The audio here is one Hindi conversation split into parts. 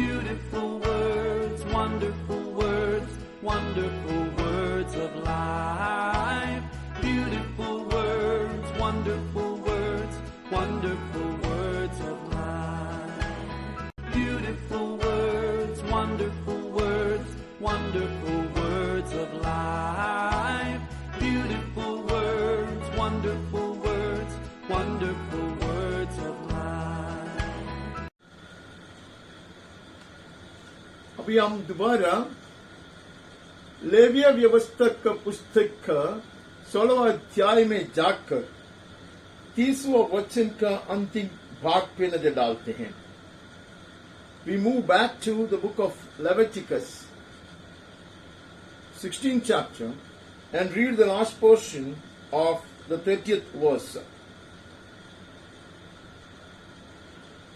Beautiful words, wonderful words, wonderful words of life. Beautiful words, wonderful words, wonderful words of life. Beautiful words, wonderful words, wonderful words of life. Beautiful words, wonderful words, wonderful words of life. अभी हम दोबारा लेविया व्यवस्था का पुस्तक का 16वां अध्याय में जाकर 30वां वचन का अंतिम भाग पे नजर डालते हैं. We move back to the book of Leviticus, 16th chapter, and read the last portion of the 30th verse.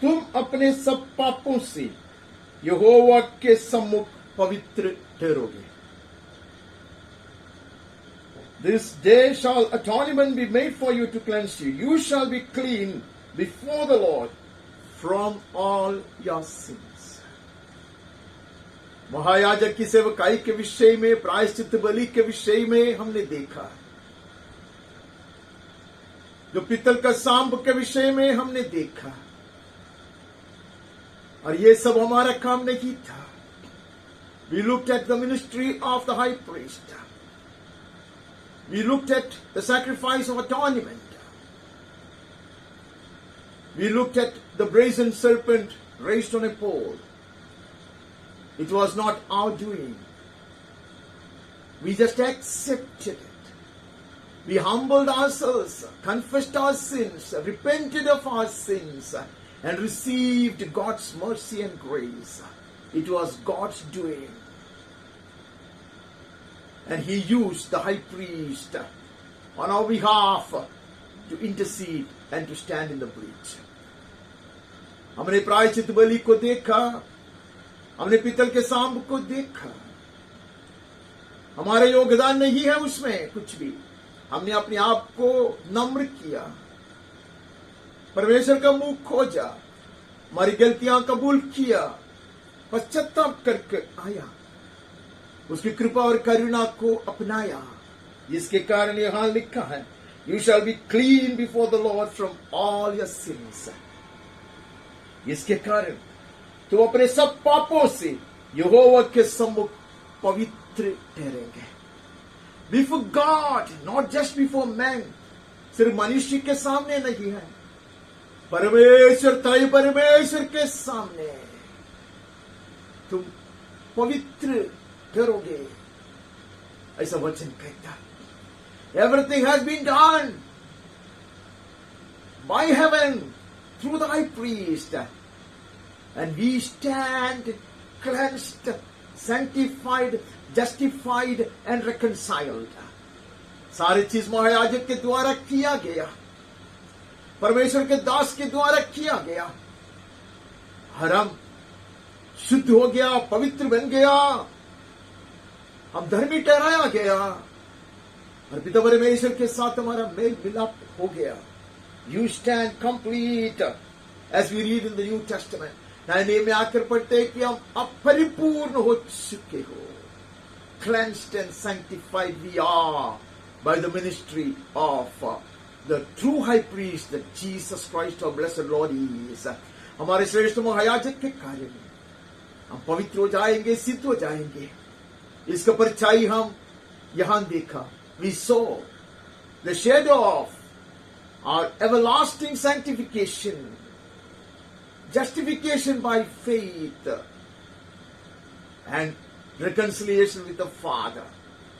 तुम अपने सब पापों से यहोवा के सम्मुख पवित्र ठहरोगे. This day shall atonement be made for you to cleanse you. You shall be clean before the Lord from all your sins. महायाजक की सेवकाई के विषय में, प्रायश्चित बलि के विषय में हमने देखा. जो पित्तल का सांप के विषय में हमने देखा. और ये सब हमारा काम नहीं था. We looked at the ministry of the high priest. We looked at the sacrifice of atonement. We looked at the brazen serpent raised on a pole. It was not our doing. We just accepted it. We humbled ourselves, confessed our sins, repented of our sins, and received God's mercy and grace. It was God's doing. And He used the high priest on our behalf to intercede and to stand in the breach. हमने प्रायश्चित बलि को देखा. हमने पितल के सांप को देखा. हमारा योगदान नहीं है उसमें कुछ भी. हमने अपने आप को नम्र किया. परमेश्वर का मुंह खोजा. हमारी गलतियां कबूल किया. पश्चाताप करके आया. उसकी कृपा और करुणा को अपनाया. जिसके कारण यहां लिखा है, You shall be clean before the Lord from all your sins. इसके कारण तो अपने सब पापों से यहोवा के सम्मुख पवित्र ठहरेंगे. Before God, not just before man. सिर्फ मनुष्य के सामने नहीं है, परमेश्वर ताई परमेश्वर के सामने तुम पवित्र ठहरोगे. ऐसा वचन कहता. Everything has been done by heaven through the high priest, and we stand cleansed, sanctified, justified and reconciled. सारी चीज महायाजक के द्वारा किया गया. परमेश्वर के दास के द्वारा किया गया. हरम शुद्ध हो गया, पवित्र बन गया. हम धर्मी ठहराया गया और पिता परमेश्वर के साथ हमारा मेल मिलाप हो गया. You stand complete as we read in the New Testament. नए नियम में आकर पढ़ते हैं कि हम अब परिपूर्ण हो चुके हो. Cleansed and sanctified we are by the ministry of the true high priest that Jesus Christ our blessed Lord is. हमारे श्रेष्ठ महायाजक के कार्य में हम पवित्र हो जाएंगे, सिद्ध हो जाएंगे. इसका परछाई हम यहां देखा. We saw the shadow of our everlasting sanctification, justification by faith, and reconciliation with the Father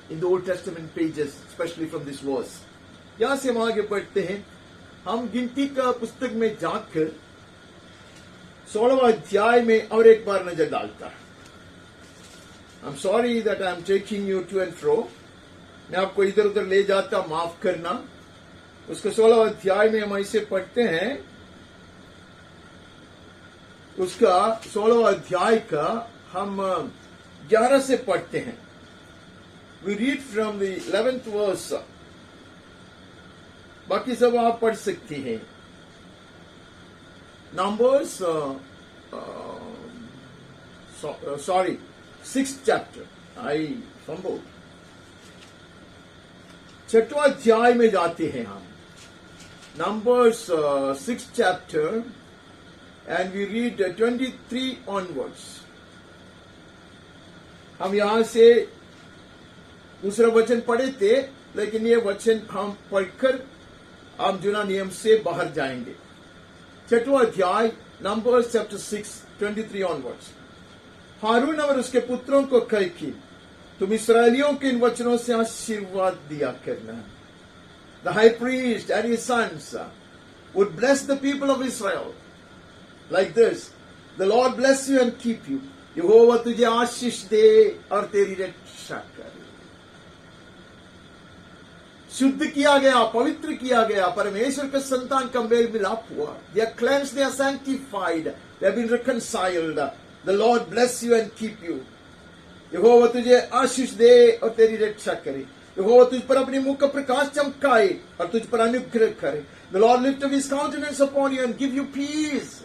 in the Old Testament pages, especially from this verse. यहां से हम आगे बढ़ते हैं. हम गिनती का पुस्तक में जाकर 16वां अध्याय में और एक बार नजर डालता. I'm sorry that I'm taking you to and fro. मैं आपको इधर उधर ले जाता, माफ करना. उसके 16वां अध्याय में हम ऐसे पढ़ते हैं. उसका 16वां अध्याय का हम 11 से पढ़ते हैं. We read from the 11th verse. बाकी सब आप पढ़ सकती हैं. Numbers sorry, 6th chapter. I fumbled. 6वां अध्याय में जाते हैं हम. Numbers 6th chapter and we read 23 onwards. हम यहां से दूसरा वचन पढ़े थे, लेकिन ये वचन हम पढ़कर हम जुना नियम से बाहर जाएंगे. 6वां अध्याय Numbers chapter 6 23 onwards. हारून और उसके पुत्रों को कहे कि तुम इसराइलियों के इन वचनों से आशीर्वाद दिया करना. The high priest and his sons would bless the people of Israel like this. The Lord bless you and keep you. यहोवा तुझे आशीष दे और तेरी रक्षा करे. शुद्ध किया गया, पवित्र किया गया, परमेश्वर के संतान का मेल मिलाप हुआ. They are cleansed, they are sanctified, they have been reconciled. The Lord bless you and keep you. यहोवा तुझे आशीष दे और तेरी रक्षा करे. यहोवा तुझ पर अपने मुख का प्रकाश चमकाए और तुझ पर अनुग्रह करे. The Lord lift up his countenance upon you and give you peace.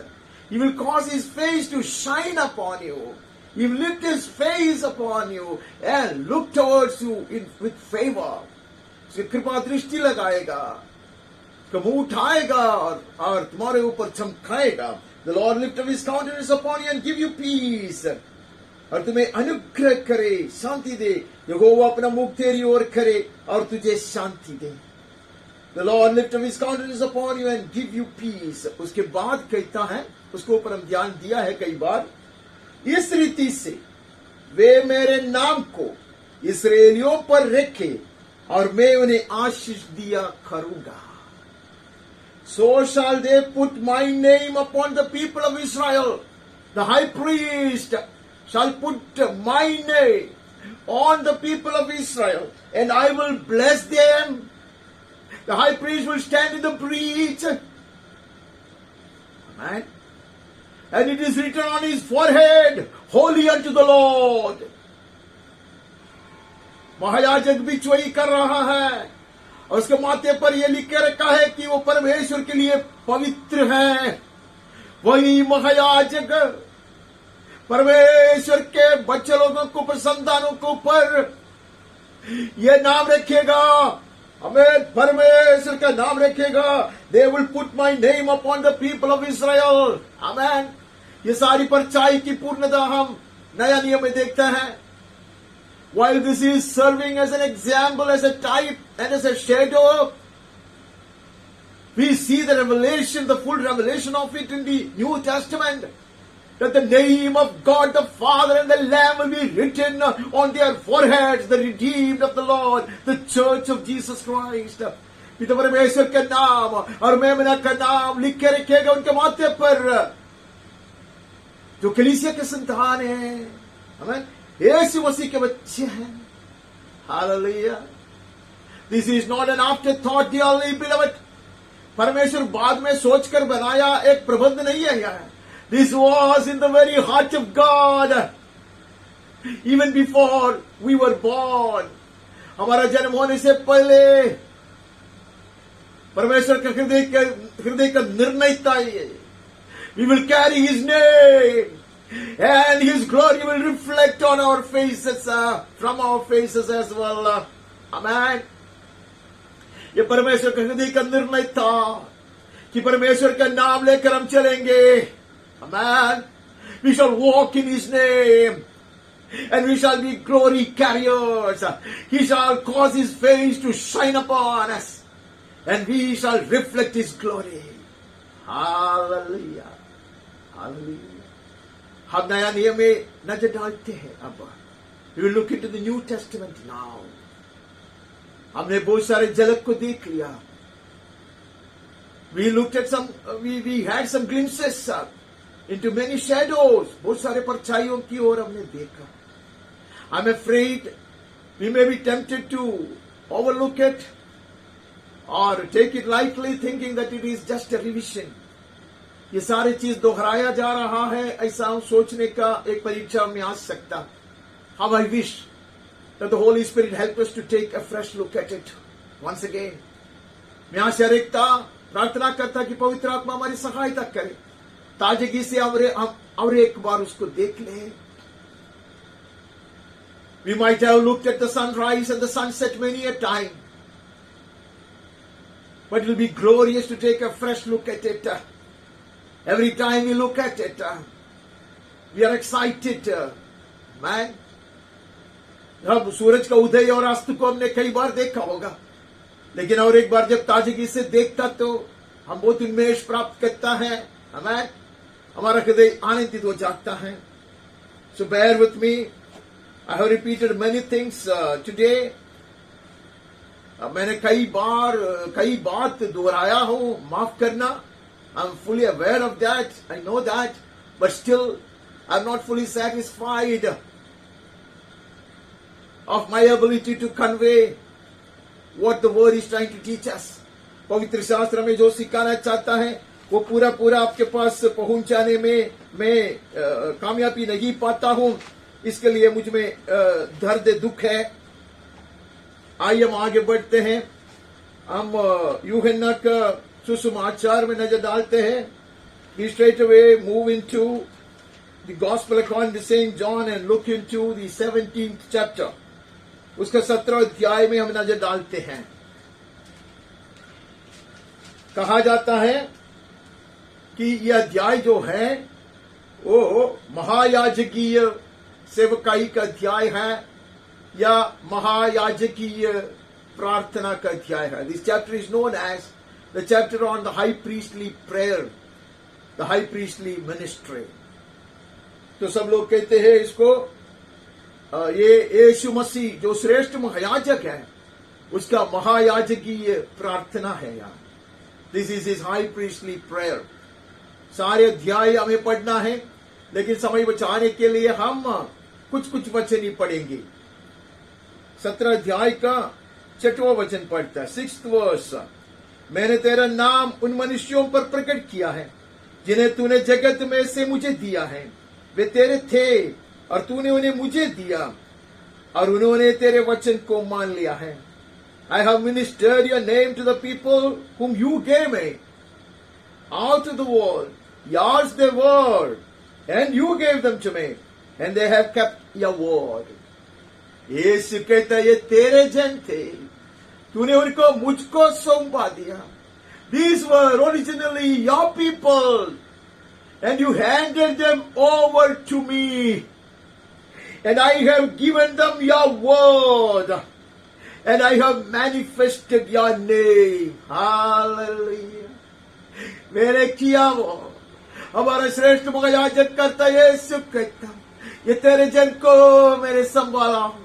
He will cause his face to shine upon you. He will lift his face upon you and look towards you with favor. उसकी कृपा दृष्टि लगाएगा, उसका मुंह उठाएगा और तुम्हारे ऊपर चमकाएगा. The Lord lift up his countenance upon you and give you peace. और तुम्हें अनुग्रह करे, शांति दे. यहोवा अपना मुख तेरी ओर करे और तुझे शांति दे. The Lord lift up his countenance upon you and give you peace. उसके बाद कहता है, उसके ऊपर हम ध्यान दिया है कई बार, इस रीति से वे मेरे नाम को इस्राएलियों पर रखे और मैं उन्हें आशीष दिया करूंगा. So shall they put my name upon the people of Israel. The high priest shall put my name on the people of Israel, and I will bless them. The high priest will stand in the breach. Amen. And it is written on his forehead, holy unto the Lord. महायाजक भी वही कर रहा है और उसके माथे पर यह लिख के रखा है कि वो परमेश्वर के लिए पवित्र है. वही महायाजक परमेश्वर के बच्चे लोगों को ऊपर, संतानों को ऊपर यह नाम रखेगा. हमें परमेश्वर का नाम रखेगा. They will put my name upon the people of Israel. Amen. ये सारी परचाई की पूर्णता हम नया नियम में देखते हैं. While this is serving as an example, as a type and as a shadow, we see the revelation, the full revelation of it in the New Testament. That the name of God the Father and the Lamb will be written on their foreheads, the redeemed of the Lord, the Church of Jesus Christ. पिता परमेश्वर का नाम और मेमना का नाम लिख के रखेगा उनके माथे पर, जो कलीसिया के संतान है. हमें यीशु मसीह के बच्चे हैं. Hallelujah. This is not an afterthought, dearly beloved. परमेश्वर बाद में सोचकर बनाया एक प्रबंध नहीं है. This was in the very heart of God. Even before we were born. हमारा जन्म होने से पहले परमेश्वर का हृदय का निर्णय था ये. We will carry his name. And his glory will reflect on our faces, from our faces as well. Amen. ये परमेश्वर का हृदय का निर्णय था कि परमेश्वर का नाम लेकर हम चलेंगे. Amen. We shall walk in his name. And we shall be glory carriers. He shall cause his face to shine upon us. And we shall reflect his glory. Hallelujah. Hallelujah. हम नया नियम में नजर डालते हैं. अब we will look into the New Testament now. हमने बहुत सारे झलक को देख लिया. We looked at some, we had some glimpses into many shadows. बहुत सारे परछाइयों की ओर हमने देखा. I'm afraid we may be tempted to overlook it or take it lightly, thinking that it is just a revision. ये सारी चीज दोहराया जा रहा है, ऐसा हम सोचने का एक परीक्षा में आ सकता. How I wish that the Holy Spirit help us to take a fresh look at it once again. मैं आशा प्रार्थना करता कि पवित्र आत्मा हमारी सहायता करे, ताजगी से और एक बार उसको देख ले. We might have looked at the sunrise and the sunset many a time. But it will be glorious to take a fresh look at it. Every time we look at it, we are excited. Man, अब सूरज का उदय और अस्त को हमने कई बार देखा होगा, लेकिन और एक बार जब ताजगी से देखता तो हम बहुत उन्मेष प्राप्त करता है, हमें हमारा हृदय आनंदित हो जाता है. So bear with me. I have repeated many things today. मैंने कई बात दोहराया हूं, माफ करना. I'm fully aware of that. I know that, but still I'm not fully satisfied of my ability to convey what the word is trying to teach us. पवित्र शास्त्र में जो सिखाना चाहता है वो पूरा आपके पास पहुंचाने में मैं कामयाबी नहीं पाता हूं. इसके लिए मुझ में दर्द दुख है. आइए हम आगे बढ़ते हैं. हम यूहन्ना का सुसमाचार में नजर डालते हैं. We straight away move into the Gospel according to Saint John and look into the 17th chapter. उसका 17 अध्याय में हम नजर डालते हैं. कहा जाता है कि यह अध्याय जो है वो महायाजकीय सेवकाई का अध्याय है या महायाजकीय प्रार्थना का अध्याय है. This chapter is known as the chapter on the high priestly prayer, the high priestly ministry. तो सब लोग कहते हैं इसको ये यीशु मसीह जो श्रेष्ठ महायाजक है उसका महायाजकीय प्रार्थना है यार. This is his high priestly prayer. सारे अध्याय हमें पढ़ना है, लेकिन समय बचाने के लिए हम कुछ वचन ही पढ़ेंगे. 17 अध्याय का 6वां वचन पढ़ता है. 6th verse. मैंने तेरा नाम उन मनुष्यों पर प्रकट किया है जिन्हें तूने जगत में से मुझे दिया है. वे तेरे थे और तूने उन्हें मुझे दिया और उन्होंने तेरे वचन को मान लिया है. I have ministered your name to the people whom you gave me out of the world. Yours they were, and you gave them to me, and they have kept your word. यीशु कहता है ये तेरे जन थे, तूने उनको मुझको सौंपा दिया. These were originally your people, and you handed them over to me, and I have given them your word, and I have manifested your name. Hallelujah. मैंने किया वो हमारा श्रेष्ठ महायाजक करता यीशु कहता ये तेरे जन को मैंने संभाला हूं,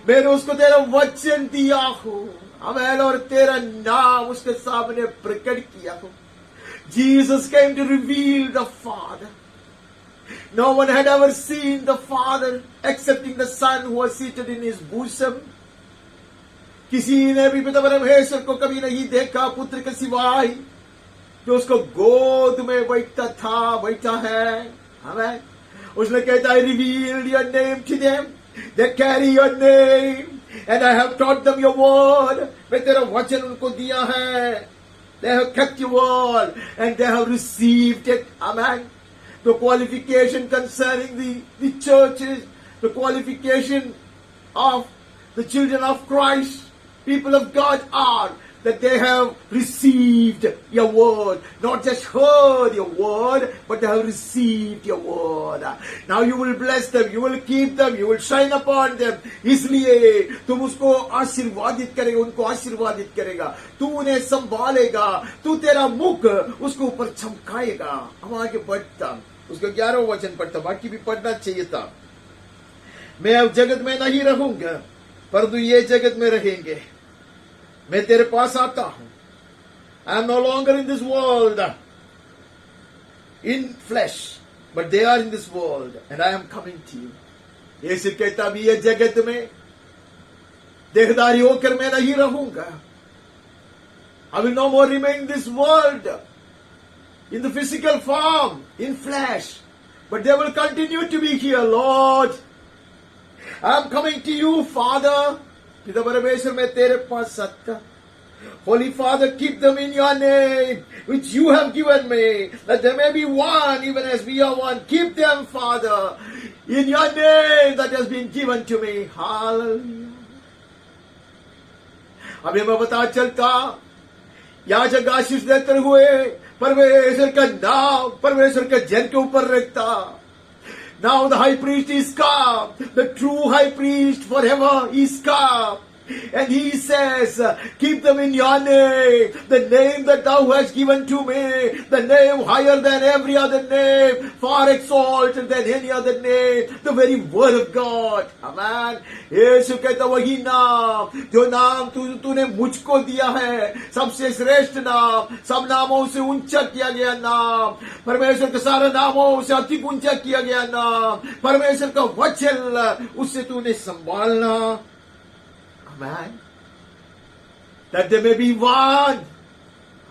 मैंने उसको तेरा वचन दिया हूं, अमेन, और तेरा नाम उसके सामने प्रकट किया हूं. Jesus came to reveal the Father. No one had ever seen the Father excepting the Son who was seated in his bosom. किसी ने भी पिता परमेश्वर को कभी नहीं देखा पुत्र के सिवाय जो उसको गोद में बैठा है. हमें उसने कहता है revealed your name to them, they carry your name, and I have taught them your word. मैं तेरा वचन उनको दिया है. They have kept your word and they have received it. Amen. The qualification concerning the churches, the qualification of the children of Christ, people of God, are that they have received your word. Not just heard your word, but they have received your word. Now you will bless them, you will keep them, you will shine upon them. इसलिए तुम उसको आशीर्वादित करेगा, उनको आशीर्वादित करेगा, तू उन्हें संभालेगा, तू तेरा मुख उसको ऊपर चमकाएगा. हम आगे बढ़ता, उसको 11वां वचन पढ़ता, बाकी भी पढ़ना चाहिए था. मैं अब जगत में नहीं रहूंगा परंतु ये जगत में रहेंगे. मैं तेरे पास आता हूं. I am no longer in this world in flesh, but they are in this world and I am coming to you. यीशु कहता भी ये जगत में देहधारी होकर मैं नहीं रहूंगा. I will no more remain in this world in the physical form, in flesh, but they will continue to be here. Lord, I am coming to you, Father. पिता परमेश्वर मैं तेरे पास आता, Holy Father, keep them in your name, which you have given me, that they may be one, even as we are one. Keep them, Father, in your name that has been given to me. Hallelujah. हमें पता चलता याजक आशीष देते हुए परमेश्वर का नाम परमेश्वर के जन के ऊपर रखता. Now the high priest is come, the true high priest forever is come. And he says, keep them in your name, the name that thou hast given to me, the name higher than every other name, far exalted than any other name, the very word of God. Amen. यीशु कहता वही नाम जो नाम तूने मुझको दिया है, सबसे श्रेष्ठ नाम, सब नामों से ऊंचा किया गया नाम, परमेश्वर के सारे नामों से अधिक ऊंचा किया गया नाम, परमेश्वर का वचन, उससे तूने संभालना. Amen. That they may be one.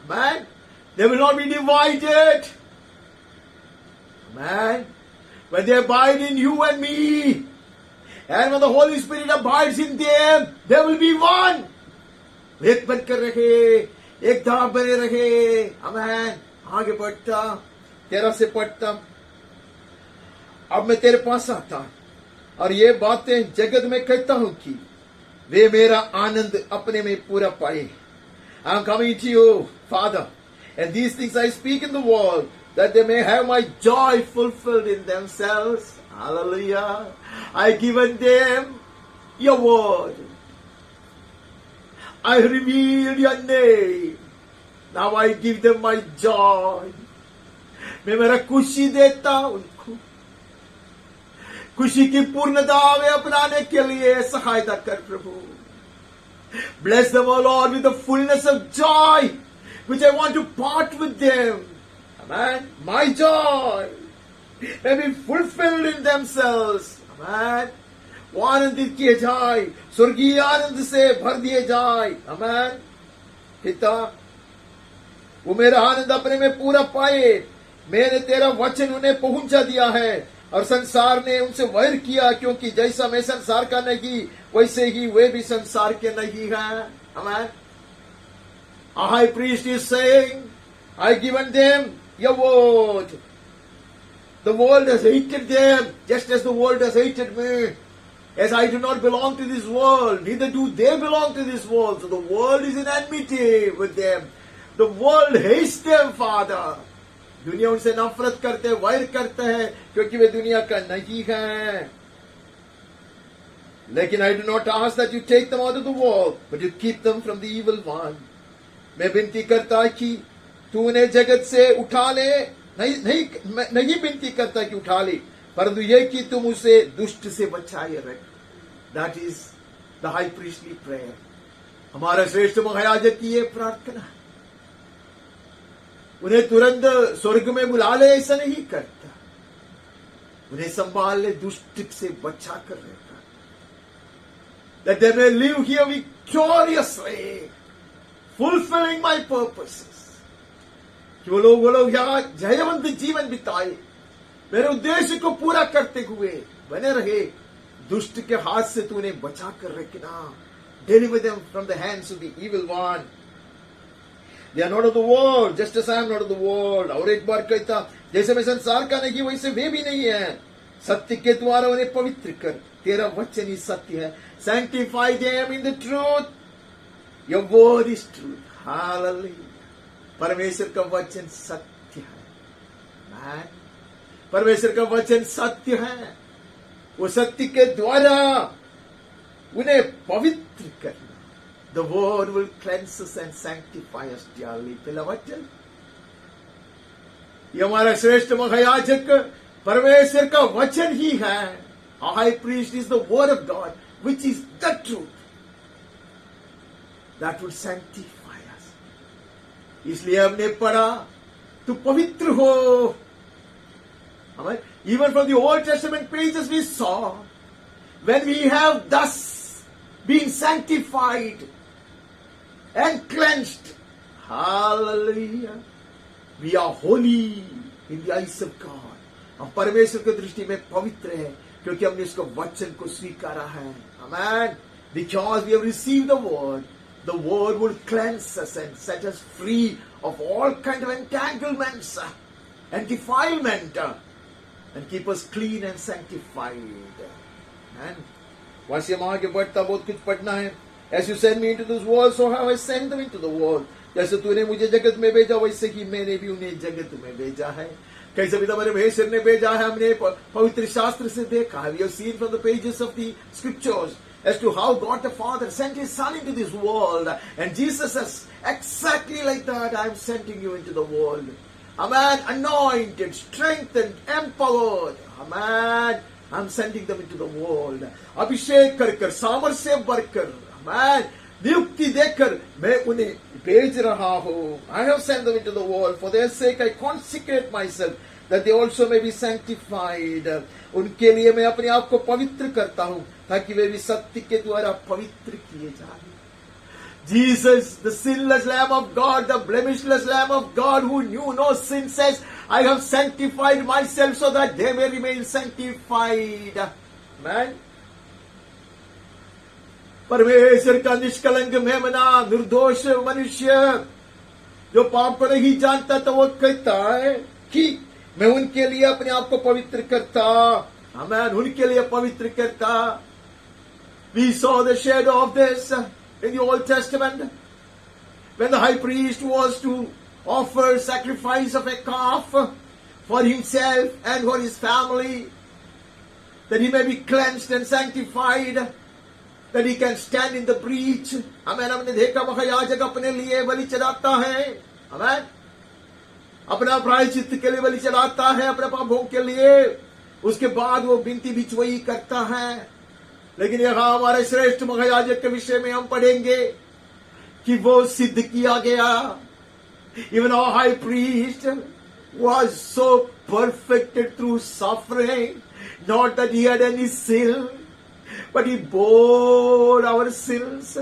Amen. They will not be divided. Amen. When they abide in you and me, and when the Holy Spirit abides in them, they will be one. एक बनकर रहे, एक धाम बने रहे. Amen. आगे बढ़ता, 13 से पढ़ता. अब मैं तेरे पास आता और ये बातें जगत में कहता हूं कि वे मेरा आनंद अपने में पूरा पाए. I am coming to you, Father, and these things I speak in the world, that they may have my joy fulfilled in themselves. Hallelujah. I given them your word. I revealed your name. Now I give them my joy. मैं मेरा खुशी देता उनको, खुशी की पूर्णता में अपनाने के लिए सहायता कर प्रभु. Bless them, O Lord, with the fullness of joy, which I want to part with them. Amen. My joy may be fulfilled in themselves. Amen. वो आनंदित किए जाए, स्वर्गीय आनंद से भर दिए जाए. Amen. पिता, वो मेरा आनंद अपने में पूरा पाए. मैंने तेरा वचन उन्हें पहुंचा दिया है और संसार ने उनसे वैर किया, क्योंकि जैसा मैं संसार का नहीं वैसे ही वे भी संसार के नहीं हैं. Amen. A high priest is saying, I given them your word. The world has hated them, just as the world has hated me. As I do not belong to this world, neither do they belong to this world. So the world is in enmity with them. The world hates them, Father. दुनिया उनसे नफरत करते हैं, वैर करते हैं, क्योंकि वे दुनिया का नहीं हैं. लेकिन I do not ask that you take them out of the world, but you keep them from the evil one. मैं विनती करता कि तू उन्हें जगत से उठा ले. नहीं विनती करता कि उठा ले, परंतु यह कि तुम उसे दुष्ट से बचाए रख. That is the high priestly prayer. हमारा श्रेष्ठ महायाजक की ये प्रार्थना. उन्हें तुरंत स्वर्ग में बुला ले ऐसा नहीं करता, उन्हें संभाल ले, दुष्ट से बचा कर रहता. That they may live here victoriously, fulfilling my purposes. कि वो लोग यहाँ जयवंत जीवन बिताए, मेरे उद्देश्य को पूरा करते हुए बने रहे. दुष्ट के हाथ से तूने बचा कर रखना. Deliver them from the hands of the evil one. They are not of the world, just as I am not of the world. और एक बार कहता, जैसे मैं संसार का नहीं वैसे वे भी नहीं है. सत्य के द्वारा उन्हें पवित्र कर, तेरा वचन ही सत्य है. Sanctify them in the truth. Your word is truth. Hallelujah. परमेश्वर का वचन सत्य है. परमेश्वर का वचन सत्य है. वो सत्य के द्वारा उन्हें पवित्र करना. The word will cleanse us and sanctify us dearly. पहला वचन, ये हमारा श्रेष्ठ महायाजक परमेश्वर का वचन ही है. A high priest is the word of God, which is the truth. That would sanctify us. इसलिए हमने पढ़ा, तू पवित्र हो. Amen. Even from the Old Testament pages we saw, when we have thus been sanctified and cleansed, hallelujah, we are holy in the eyes of God. हम परमेश्वर की दृष्टि में पवित्र हैं, क्योंकि हमने इसको वचन को स्वीकारा है. Amen. Because we have received the word, the word will cleanse us and set us free of all kind of entanglements and defilement and keep us clean and sanctified. And once हम आगे बढ़ता बहुत कुछ पढ़ना है. As you send me into this world, so have I sent them into the world. जैसे तूने मुझे जगत में भेजा वैसे ही मैंने भी उन्हें जगत में भेजा है. कैसे पिता परमेश्वर ने भेजा है हमने पवित्र शास्त्र से देखा. We have seen from the pages of the scriptures as to how God the Father sent His Son into this world. And Jesus says, exactly like that, I am sending you into the world. Amen. Anointed, strengthened, empowered. Amen. I am sending them into the world. अभिषेक कर सामर्थ्य भरकर, amen, नियुक्ति देकर मैं उन्हें भेज रहा हूँ. I have sent them into the world. For their sake I consecrate myself, that they also may be sanctified. उनके लिए मैं अपने आप को पवित्र करता हूँ ताकि वे भी सत्य के द्वारा पवित्र किए जाएं. Jesus, the sinless Lamb of God, the blemishless Lamb of God who knew no sin, says, I have sanctified myself so that they may remain sanctified. Amen. परमेश्वर का निष्कलंक मेमना निर्दोष मनुष्य जो पाप को नहीं जानता तो वो कहता है कि मैं उनके लिए अपने आप को पवित्र करता. आमेन. उनके लिए पवित्र करता. We saw the shadow of this in the Old Testament when the high priest was to offer sacrifice of a calf for himself and for his family, that he may be cleansed and sanctified, that he can stand in the breach. Amen. हमने देखा महायाजक अपने लिए बलि चढ़ाता है. Amen. अपना प्रायश्चित के लिए बलि चढ़ाता है, अपने पापों के लिए. उसके बाद वो बिनती भी वही करता है. लेकिन यहाँ हमारे श्रेष्ठ महायाजक के विषय में हम पढ़ेंगे कि वो सिद्ध किया गया. Even our high priest was so perfected through suffering, not that he had any sin, but he bore our sins.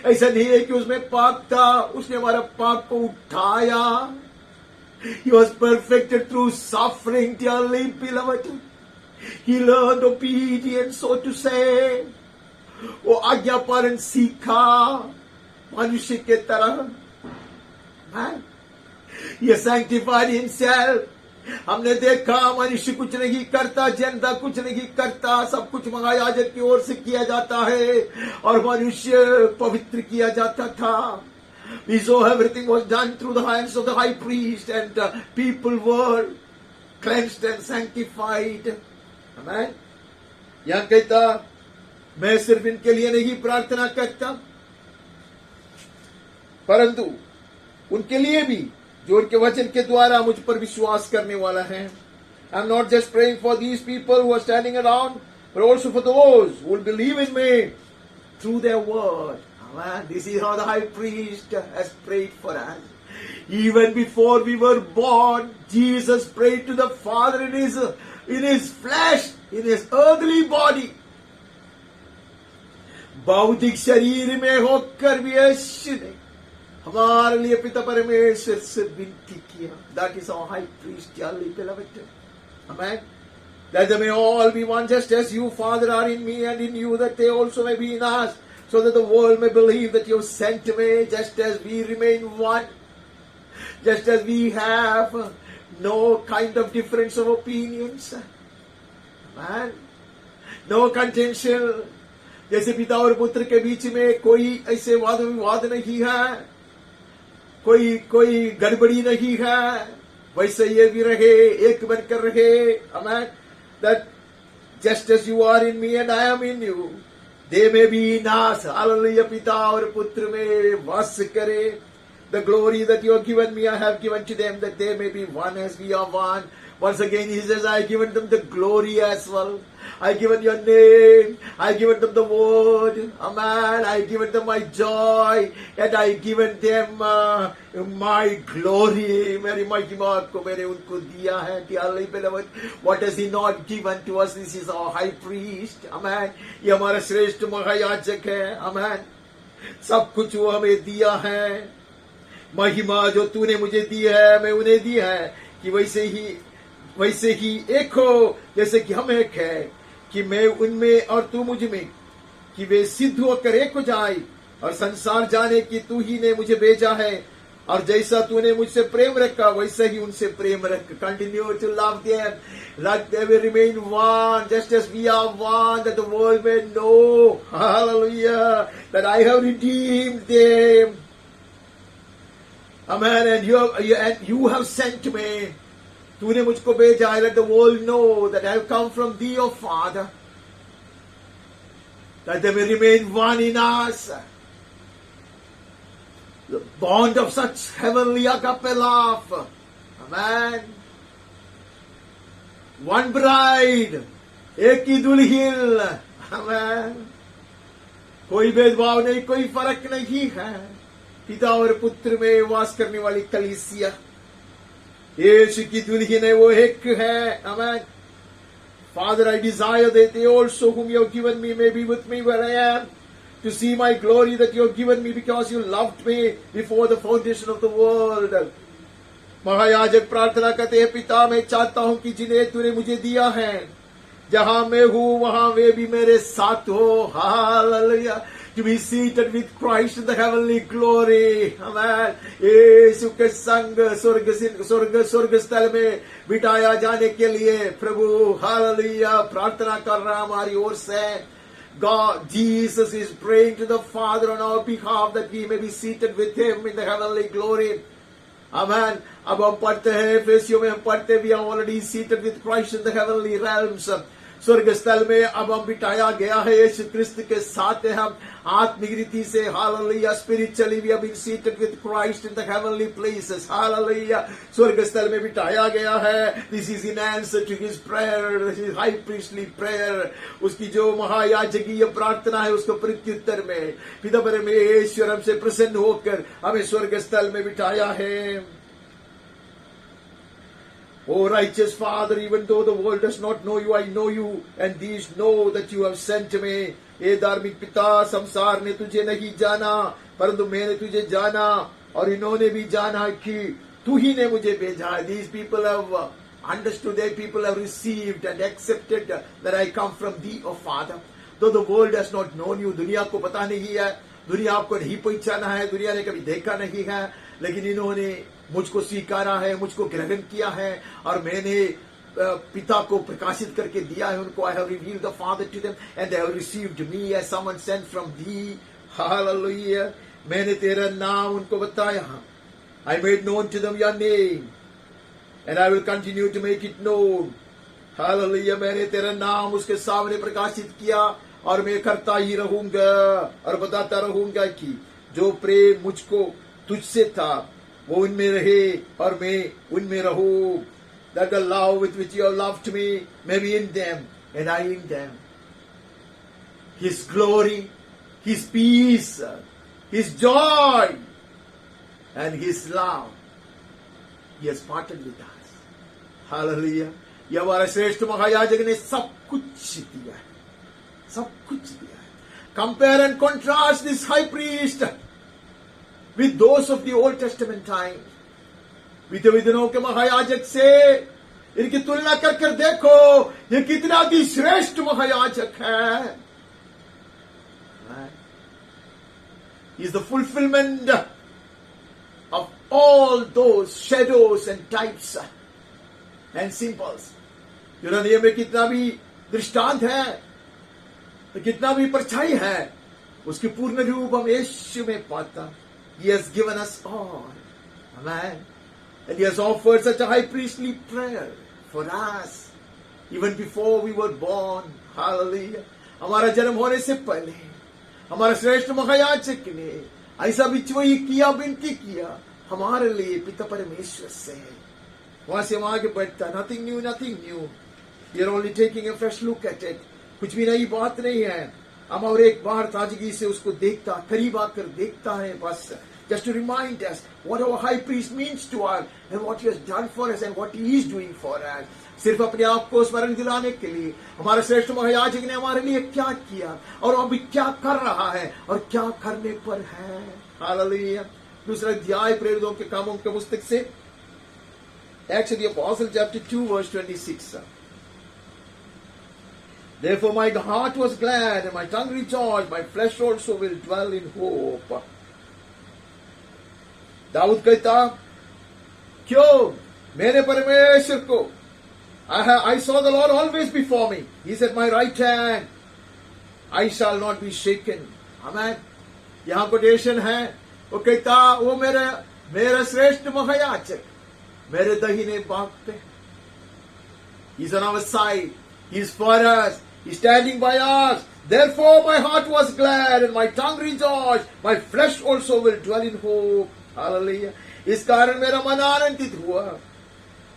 ऐसा नहीं है कि उसमें पाप था, उसने हमारा पाप को उठाया. He was perfected through suffering, dearly beloved. He learned obedience, so to say. वो आज्ञा पालन सीखा मनुष्य के तरह. He sanctified himself. हमने देखा मनुष्य कुछ नहीं करता, जनता कुछ नहीं करता, सब कुछ महायाजक की ओर से किया जाता है और मनुष्य पवित्र किया जाता था. We saw everything was done through the hands of the high priest, and people were cleansed and sanctified. Amen. यहाँ कहता मैं सिर्फ इनके लिए नहीं प्रार्थना करता, परंतु उनके लिए भी जो उनके वचन के द्वारा मुझ पर विश्वास करने वाला है. I am not just praying for these people who are standing around, but also for those who will believe in me through their word. Amen. This is how the high priest has prayed for us. Even before we were born, Jesus prayed to the Father in his flesh, in his earthly body. भौतिक शरीर में होकर भी यीशु ने हमारे लिए पिता परमेश्वर से विनती किया. That is our high priest, dearly beloved. Amen. That they may all be one, just as you, Father, are in me and in you, that they also may be in us, so that the world may believe that you have sent me, just as we remain one, just as we have no kind of difference of opinions. Amen. No contention. जैसे पिता और पुत्र के बीच में कोई ऐसे वाद विवाद नहीं है, कोई गड़बड़ी नहीं है, वैसे ये भी रहे, एक बनकर रहे. Amen. That just as you are in me and I am in you, they may be in us. Hallelujah. पिता और पुत्र में वास करे. The glory that you have given me, I have given to them, that they may be one as we are one. Once again, he says, I have given them the glory as well. I have given your name. I have given them the word. Amen. I have given them my joy. And I have given them my glory. मेरी महिमा को मैंने उनको दिया है. Dearly beloved, what has he not given to us? This is our high priest. Amen. ये हमारा श्रेष्ठ महायाजक है. Amen. सब कुछ वो हमें दिया है. महिमा जो तूने मुझे दी है, मैं उन्हें दी है कि वैसे ही एक हो जैसे कि हम एक है, कि मैं उनमें और तू मुझ में, कि वे सिद्ध होकर एक हो जाए, और संसार जाने कि तू ही ने मुझे भेजा है, और जैसा तूने मुझसे प्रेम रखा वैसे ही उनसे प्रेम रख. Continue to love them, let them remain one, just as we are one, that the world may know, hallelujah, that I have redeemed them. Amen. And you have sent me. तूने मुझको भेजा है. Let the world know that I have come from thee, O Father, that they may remain one in us. The bond of such heavenly agape love. Amen. One bride, एक ही दुल्हन. Amen. कोई भेदभाव नहीं, कोई फर्क नहीं है. पिता और पुत्र में वास करने वाली कलीसिया, यीशु की दुल्हन है, वो एक है. Amen. Father, I desire that they also whom you have given me may be with me where I am, to see my glory that you have given me because you loved me before the foundation of the world. महायाजक प्रार्थना करते हैं, पिता मैं चाहता हूं कि जिन्हें तूने मुझे दिया है, जहां मैं हूं वहां वे भी मेरे साथ हो. Hallelujah. To be seated with Christ in the heavenly glory. Amen. यीशु के संग स्वर्ग स्थल में बिठाया जाने के लिए प्रभु हालेलुया प्रार्थना कर रहा हमारी ओर से. God, Jesus is praying to the Father on our behalf that we may be seated with Him in the heavenly glory. Amen. अब हम पढ़ते हैं एफेसियों में, हम पढ़ते हैं we are already seated with Christ in the heavenly realms. स्वर्ग स्थल में अब हम बिठाया गया है, यीशु क्रिस्त के साथ है हम आत्मिक रीति से. Hallelujah. Spiritually we have been seated with Christ in the heavenly places. Hallelujah. स्वर्ग स्थल में बिठाया गया है. This is in answer to his prayer, this is high priestly prayer. उसकी जो महायाजकीय प्रार्थना है उसको प्रत्युत्तर में पिता परमेश्वर हमसे प्रसन्न होकर हमें स्वर्ग स्थल में बिठाया है. O righteous Father, even though the world does not know you, I know you, and these know that you have sent me. ये धार्मिक पिता, संसार ने तुझे नहीं जाना परंतु मैंने तुझे जाना, और इन्होंने भी जाना कि तू ही ने मुझे भेजा है. These people have understood, their people have received and accepted that I come from thee, O Father. Though the world has not known you, दुनिया को पता नहीं है, दुनिया आपको नहीं पहचाना है, दुनिया ने कभी देखा नहीं है, लेकिन इन्होंने मुझको स्वीकारा है, मुझको ग्रहण किया है, और मैंने पिता को प्रकाशित करके दिया है उनको. I have revealed the Father to them and they have received me as someone sent from thee. Hallelujah. मैंने तेरा नाम उनको बताया. I made known to them your name and I will continue to make it known. Hallelujah. मैंने तेरा नाम उसके सामने प्रकाशित किया और मैं करता ही रहूंगा और बताता रहूंगा कि जो प्रेम मुझको तुझसे था वो उनमें रहे और मैं उनमें रहूं. That the love with which you have loved me may be in them and I in them. His glory, His peace, His joy and His love He has parted with us. Hallelujah. ये हमारे श्रेष्ठ महायाजक ने सब कुछ दिया है, सब कुछ दिया है. Compare and contrast this high priest with those of the Old Testament time. बीते हुए दिनों के महायाजक से इनकी तुलना कर देखो, ये कितना ही श्रेष्ठ महायाजक है. He is the fulfillment of all those shadows and types and symbols. पुराने में कितना भी दृष्टांत है, कितना भी परछाई है, उसकी पूर्ण रूप हम यीशु में पाता. He has given us all. Amen. And He has offered such a high priestly prayer for us even before we were born. Hallelujah. हमारा जन्म होने से पहले हमारा श्रेष्ठ महायाजक ने ऐसा बिचवई किया, विनती किया हमारे लिए पिता परमेश्वर से. वहां से वहां आगे बढ़ता. Nothing new, nothing new. We are only taking a fresh look at it. कुछ भी नई बात नहीं है. हम और एक बार ताजगी से उसको देखता, करीब आकर देखता है बस. Just to remind us what our high priest means to us and what he has done for us and what he is doing for us. सिर्फ अपने आप को स्मरण दिलाने के लिए हमारे श्रेष्ठ महायाजक ने हमारे लिए क्या किया और अभी क्या कर रहा है और क्या करने पर है. हालेलुया. दूसरा अध्याय प्रेरितों के कामों के पुस्तक से, Acts of the Apostle chapter 2 verse 26. Therefore my heart was glad and my tongue rejoiced, my flesh also will dwell in hope. Dawood कहता, क्यों मेरे परमेश्वर को, I saw the Lord always before me. He is at my right hand. I shall not be shaken. Amen. यहाँ कोटेशन है, वो कहता वो मेरा श्रेष्ठ महायाजक मेरे दाहिने बाग पे. He's on our side. He's for us. He's standing by us. Therefore my heart was glad and my tongue rejoiced. My flesh also will dwell in hope. Hallelujah. इस कारण मेरा मन आनंदित हुआ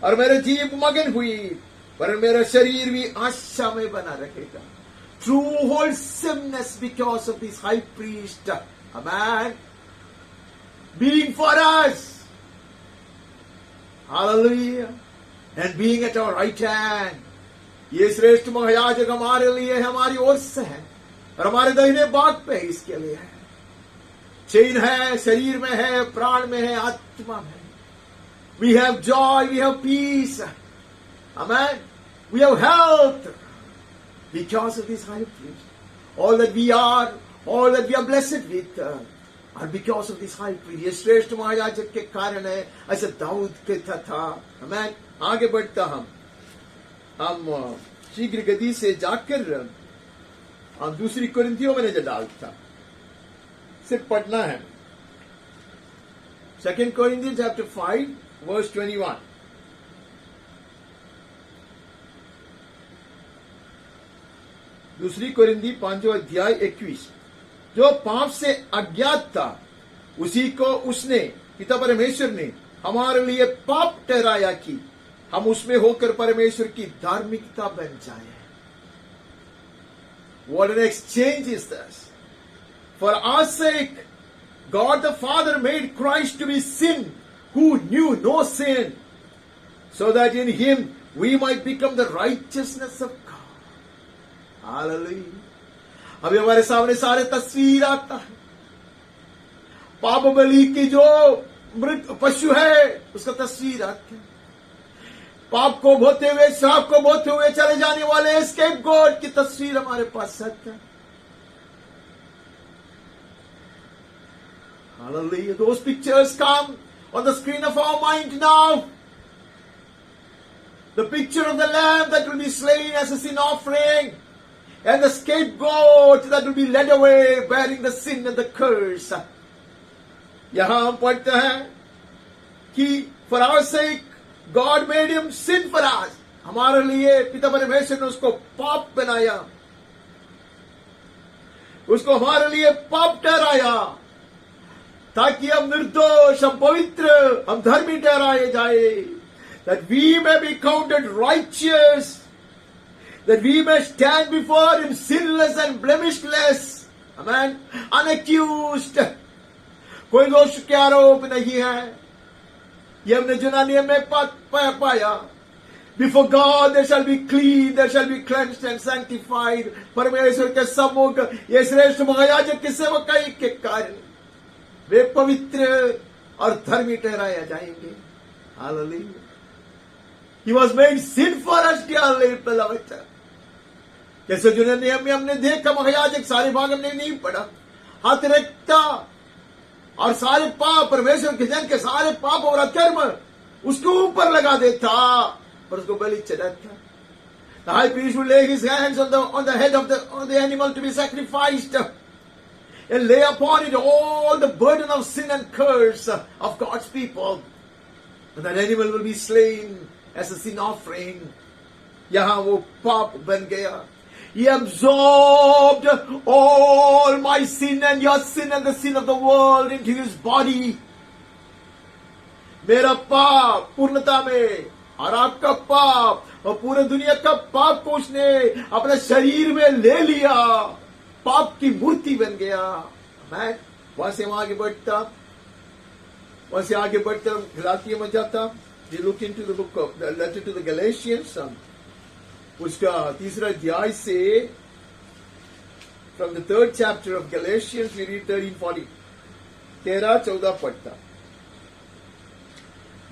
और मेरे जीव मगन हुई, पर मेरा शरीर भी आशा में बना रहेगा. True wholesomeness because of this high priest, amen, being for us, hallelujah, and being at our right hand. ये श्रेष्ठ महायाजक हमारे लिए हमारी ओर से है और हमारे दाहिने बाग पे इसके लिए है. चैन है, शरीर में है, प्राण में है, आत्मा में. We have joy, we have peace, amen, we have health because of this high priest. All that we are blessed with are because of this high priest. ये श्रेष्ठ महायाजक के कारण है, ऐसे दाऊद कहता था. amen. आगे बढ़ता हम शीघ्र गति से जाकर हम दूसरी कुरिन्थियों में नजर डालता, सिर्फ पढ़ना है. 2 Corinthians chapter 5 verse 21. दूसरी कोरिन्थी 5वां अध्याय 21. जो पाप से अज्ञात था उसी को उसने, पिता परमेश्वर ने हमारे लिए पाप ठहराया कि हम उसमें होकर परमेश्वर की धार्मिकता बन जाए. What an exchange is this! For our sake, God the Father made Christ to be sin, who knew no sin, so that in Him we might become the righteousness of God. Hallelujah. अभी हमारे सामने सारे तस्वीर आता है. पाप बलि की जो मृत पशु है उसका तस्वीर आता है. पाप को बोते हुए, श्राप को बोते हुए चले जाने वाले एस्केप गॉड की तस्वीर हमारे पास आता है. Hallelujah. Those pictures come on the screen of our mind now. The picture of the lamb that will be slain as a sin offering, and the scapegoat that will be led away bearing the sin and the curse. यहां हम पढ़ते हैं कि for our sake God made him sin for us. हमारे लिए पिता परमेश्वर ने उसको पाप बनाया, उसको हमारे लिए पाप ठहराया, ताकि हम निर्दोष, हम पवित्र, हम धर्मी ठहराए जाए. That we may be counted righteous, that we may stand before him sinless and blemishless, amen, unaccused. कोई दोष के आरोप नहीं है. ये हमने यूनानी में पाया. Before God there shall be clean, there shall be cleansed and sanctified. परमेश्वर के सम्मुख ये श्रेष्ठ महायाजक की सेवकाई के कारण वे पवित्र और धर्मी ठहराया जाएंगे. Hallelujah. He was made sin for us, dearly beloved. जैसे यूनानी में हमने देखा महायाजक सारे भाग हमने नहीं पढ़ा, हाथ रखता और सारे पाप, परमेश्वर के जन के सारे पाप और अधर्म उसके ऊपर लगा देता और उसको बलि चढ़ाता. The high priest will lay his hands on the head of the animal to be sacrificed and lay upon it all the burden of sin and curse of God's people. And that animal will be slain as a sin offering. यहां वो पाप बन गया. He absorbed all my sin and your sin and the sin of the world into his body. मेरा पाप पूर्णता में और आपका पाप और पूरे दुनिया का पाप को उसने अपने शरीर में ले लिया. पाप की मूर्ति बन गया. मैं वहां से आगे बढ़ता गलातिया में जाता. We look into the book of the letter to the Galatians, उसका तीसरा अध्याय से, from the 3rd chapter of Galatians we read 13:40, 13-14 पढ़ता.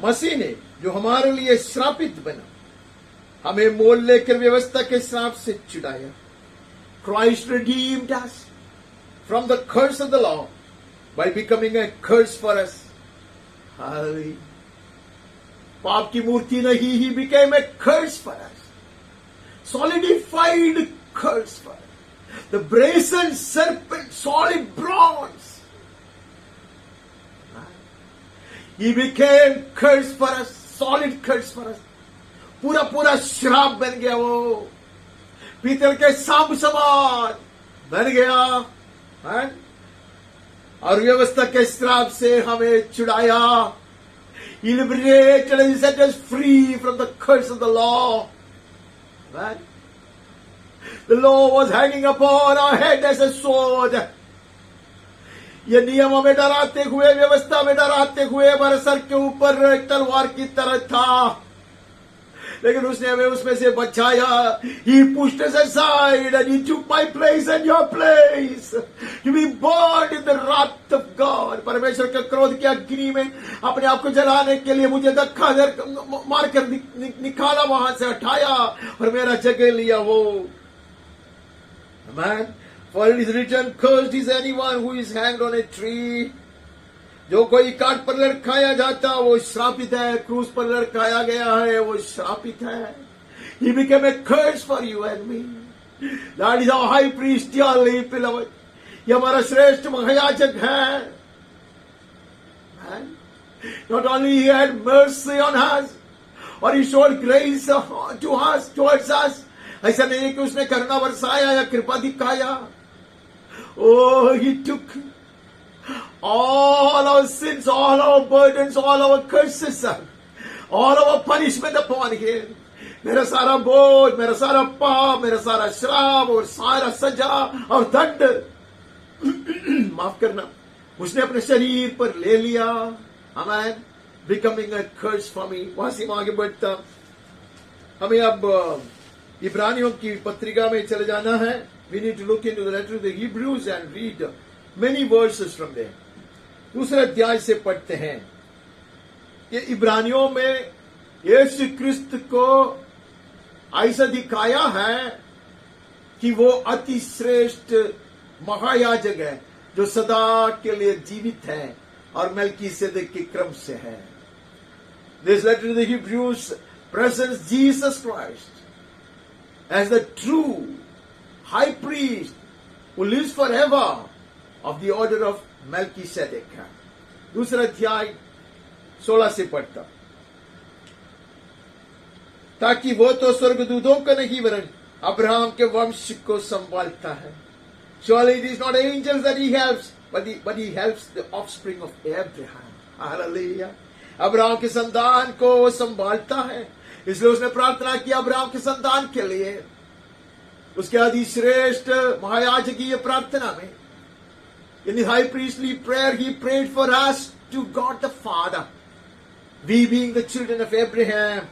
मसीह ने जो हमारे लिए श्रापित बना हमें मोल लेकर व्यवस्था के श्राप से छुड़ाया. Christ redeemed us from the curse of the law by becoming a curse for us. Hallelujah. पाप की मूर्ति नहीं, he became a curse for us. Solidified curse for us. The brazen serpent, solid bronze. He became curse for us, solid curse for us. पूरा पूरा श्राप बन गया वो, पीतल के सांप समान बन गया, है? और व्यवस्था के श्राप से हमें छुड़ाया. He liberated and set us free from the curse of the law. Right? The law was hanging upon our head as a sword. ये नियम हमें डराते हुए, व्यवस्था में डराते हुए हमारे सर के ऊपर एक तलवार की तरह था, लेकिन उसने हमें उसमें से बचाया. He pushed us aside and he took my place and your place to be burned in the wrath of God. परमेश्वर के क्रोध की अग्नि में अपने आप को जलाने के लिए मुझे धक्का मारकर निकाला, वहां से हटाया और मेरा जगह लिया वो. Amen. For it is written, cursed is anyone who is hanged on a tree. जो कोई काट पर लटकाया जाता वो श्रापित है, क्रूस पर लटकाया गया है वो श्रापित है. He became a curse for you and me. That is our high priest, dearly beloved. ये हमारा श्रेष्ठ महायाजक है. Not only he had mercy on us, or he showed grace to us, towards us. ऐसा नहीं है कि उसने करुणा बरसाया या कृपा दिखाया. Oh, he took all our sins, all our burdens, all our curses, all our punishment upon him. मेरा सारा बोझ, मेरा सारा पाप, मेरा सारा श्राप और सारा सजा और दंड माफ करना उसने अपने शरीर पर ले लिया. Amen. Becoming a curse for me. वहां से आगे बढ़ता हमें अब इब्रानियों की पत्रिका में चले जाना है. We need to look into the letter of the Hebrews and read many verses from there. दूसरे अध्याय से पढ़ते हैं. ये इब्रानियों में यीशु क्रिस्त को ऐसा दिखाया है कि वो अति श्रेष्ठ महायाजक है जो सदा के लिए जीवित है और मेल्कीसेदेक के क्रम से है. This letter to the Hebrews presents Jesus Christ as the true high priest who lives forever of the order of Melchizedek. दूसरा अध्याय 16 से पढ़ता. ताकि वो तो स्वर्गदूतों का नहीं वरन अब्राहम के वंश को संभालता है. Surely it is not angels that he helps, but he helps the offspring of Abraham. Hallelujah. Abraham के संतान को वो संभालता है, इसलिए उसने प्रार्थना की अब्राहम के संतान के लिए. उसके अधिश्रेष्ठ महायाजकीय प्रार्थना में, in the high priestly prayer, he prayed for us to God the Father, we being the children of Abraham.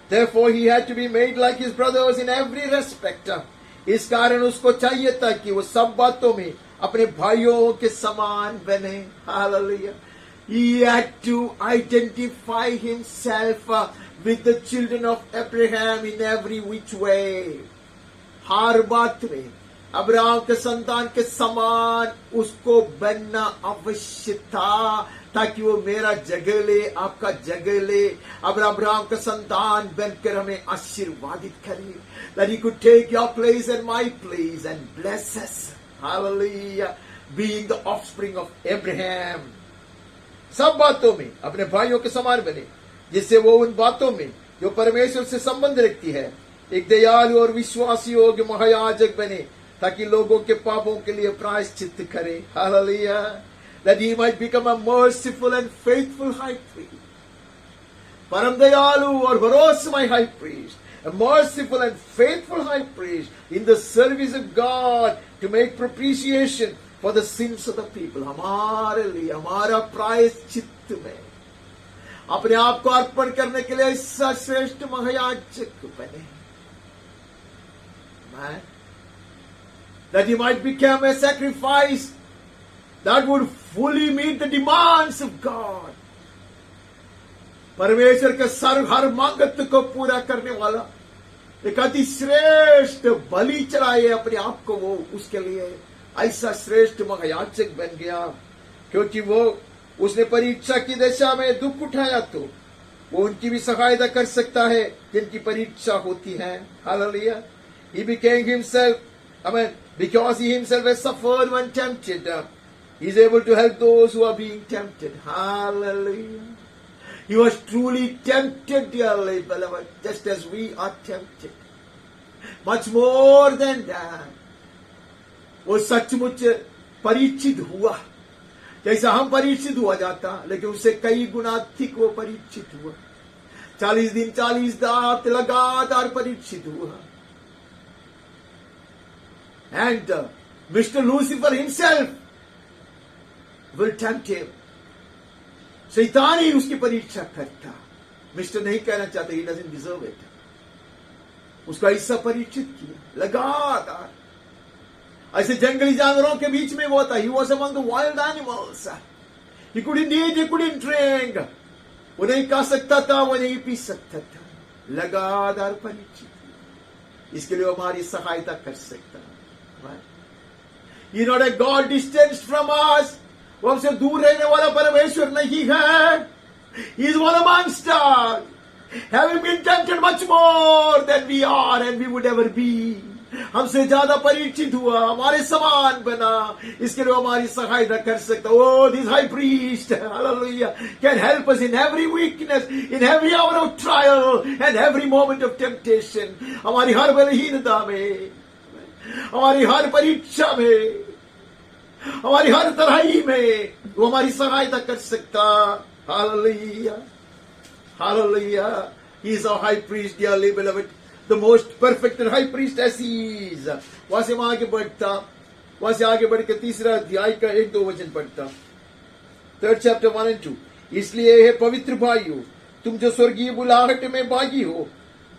Therefore he had to be made like his brothers in every respect. इस कारण उसको चाहिए था कि वो सब बातों में अपने भाइयों के समान बने. Hallelujah. He had to identify himself with the children of Abraham in every which way. हर बात में अब्राहम के संतान के समान उसको बनना अवश्य था, ताकि वो मेरा जगह ले, आपका जगह ले, अब अब्राहम का संतान बनकर हमें आशीर्वादित करे. That he could take your place and my place and bless us. Hallelujah. Being the offspring of Abraham. सब बातों में अपने भाइयों के समान बने, जिससे वो उन बातों में जो परमेश्वर से संबंध रखती है एक दयालु और विश्वासी योग्य महायाजक बने, ताकि लोगों के पापों के लिए प्रायश्चित करे. Hallelujah. That he might become a merciful and faithful high priest. परम दयालु और भरोसेमय high priest, a merciful and faithful high priest in the service of God to make propitiation for the sins of the people. हमारे लिए, हमारा प्रायश्चित में अपने आप को अर्पण करने के लिए ऐसा श्रेष्ठ महायाजक बने. Man, that he might become a sacrifice that would fully meet the demands of God. परमेश्वर के हर मांगत को पूरा करने वाला एक अति श्रेष्ठ बलि चढ़ाए अपने आप को, वो उसके लिए ऐसा श्रेष्ठ महायाजक बन गया, क्योंकि वो उसने परीक्षा की दशा में दुख उठाया, तो वो उनकी भी सहायता कर सकता है जिनकी परीक्षा होती है। Hallelujah. He became himself, because he himself has suffered when tempted, he is able to help those who are being tempted. Hallelujah. He was truly tempted, dearly beloved, just as we are tempted. Much more than that. वो सचमुच परीक्षित हुआ, जैसा हम परीक्षित हुआ जाता, लेकिन उससे कई गुना अधिक वो परीक्षित हुआ। 40 दिन 40 रात लगातार परीक्षित हुआ। And Mr. Lucifer himself will tempt him. शैतान ही उसकी परीक्षा करता। मिस्टर नहीं कहना चाहते, he doesn't deserve it. उसका हिस्सा परीक्षित किया लगातार। ऐसे जंगली जानवरों के बीच में वो था। He was among the wild animals. He couldn't eat, he couldn't drink. वो नहीं खा सकता था, वो नहीं पी सकता था, लगातार परीक्षित। इसके लिए वो हमारी सहायता कर सकता है। He is not a God distanced from us. वो हमसे दूर रहने वाला परमेश्वर नहीं है। He is one amongst us, having been tempted much more than we are and we would ever be. हमसे ज्यादा परीक्षित हुआ, हमारे समान बना, इसके लिए हमारी सहायता कर सकता। Oh, this high priest, hallelujah, can help us in every weakness, in every hour of trial and every moment of temptation. हमारी हर बलहीनता में, हमारी हर परीक्षा में, हमारी हर तराई में वो हमारी सहायता कर सकता। Hallelujah, hallelujah. He is our high priest, dearly beloved, the most perfect and high priest as he is. वहां से आगे बढ़ता, वहां से आगे बढ़ के 3 अध्याय का 1-2 वचन पढ़ता। 3rd chapter 1 and 2। इसलिए हे पवित्र भाइयों, तुम जो स्वर्गीय बुलाहट में भागी हो,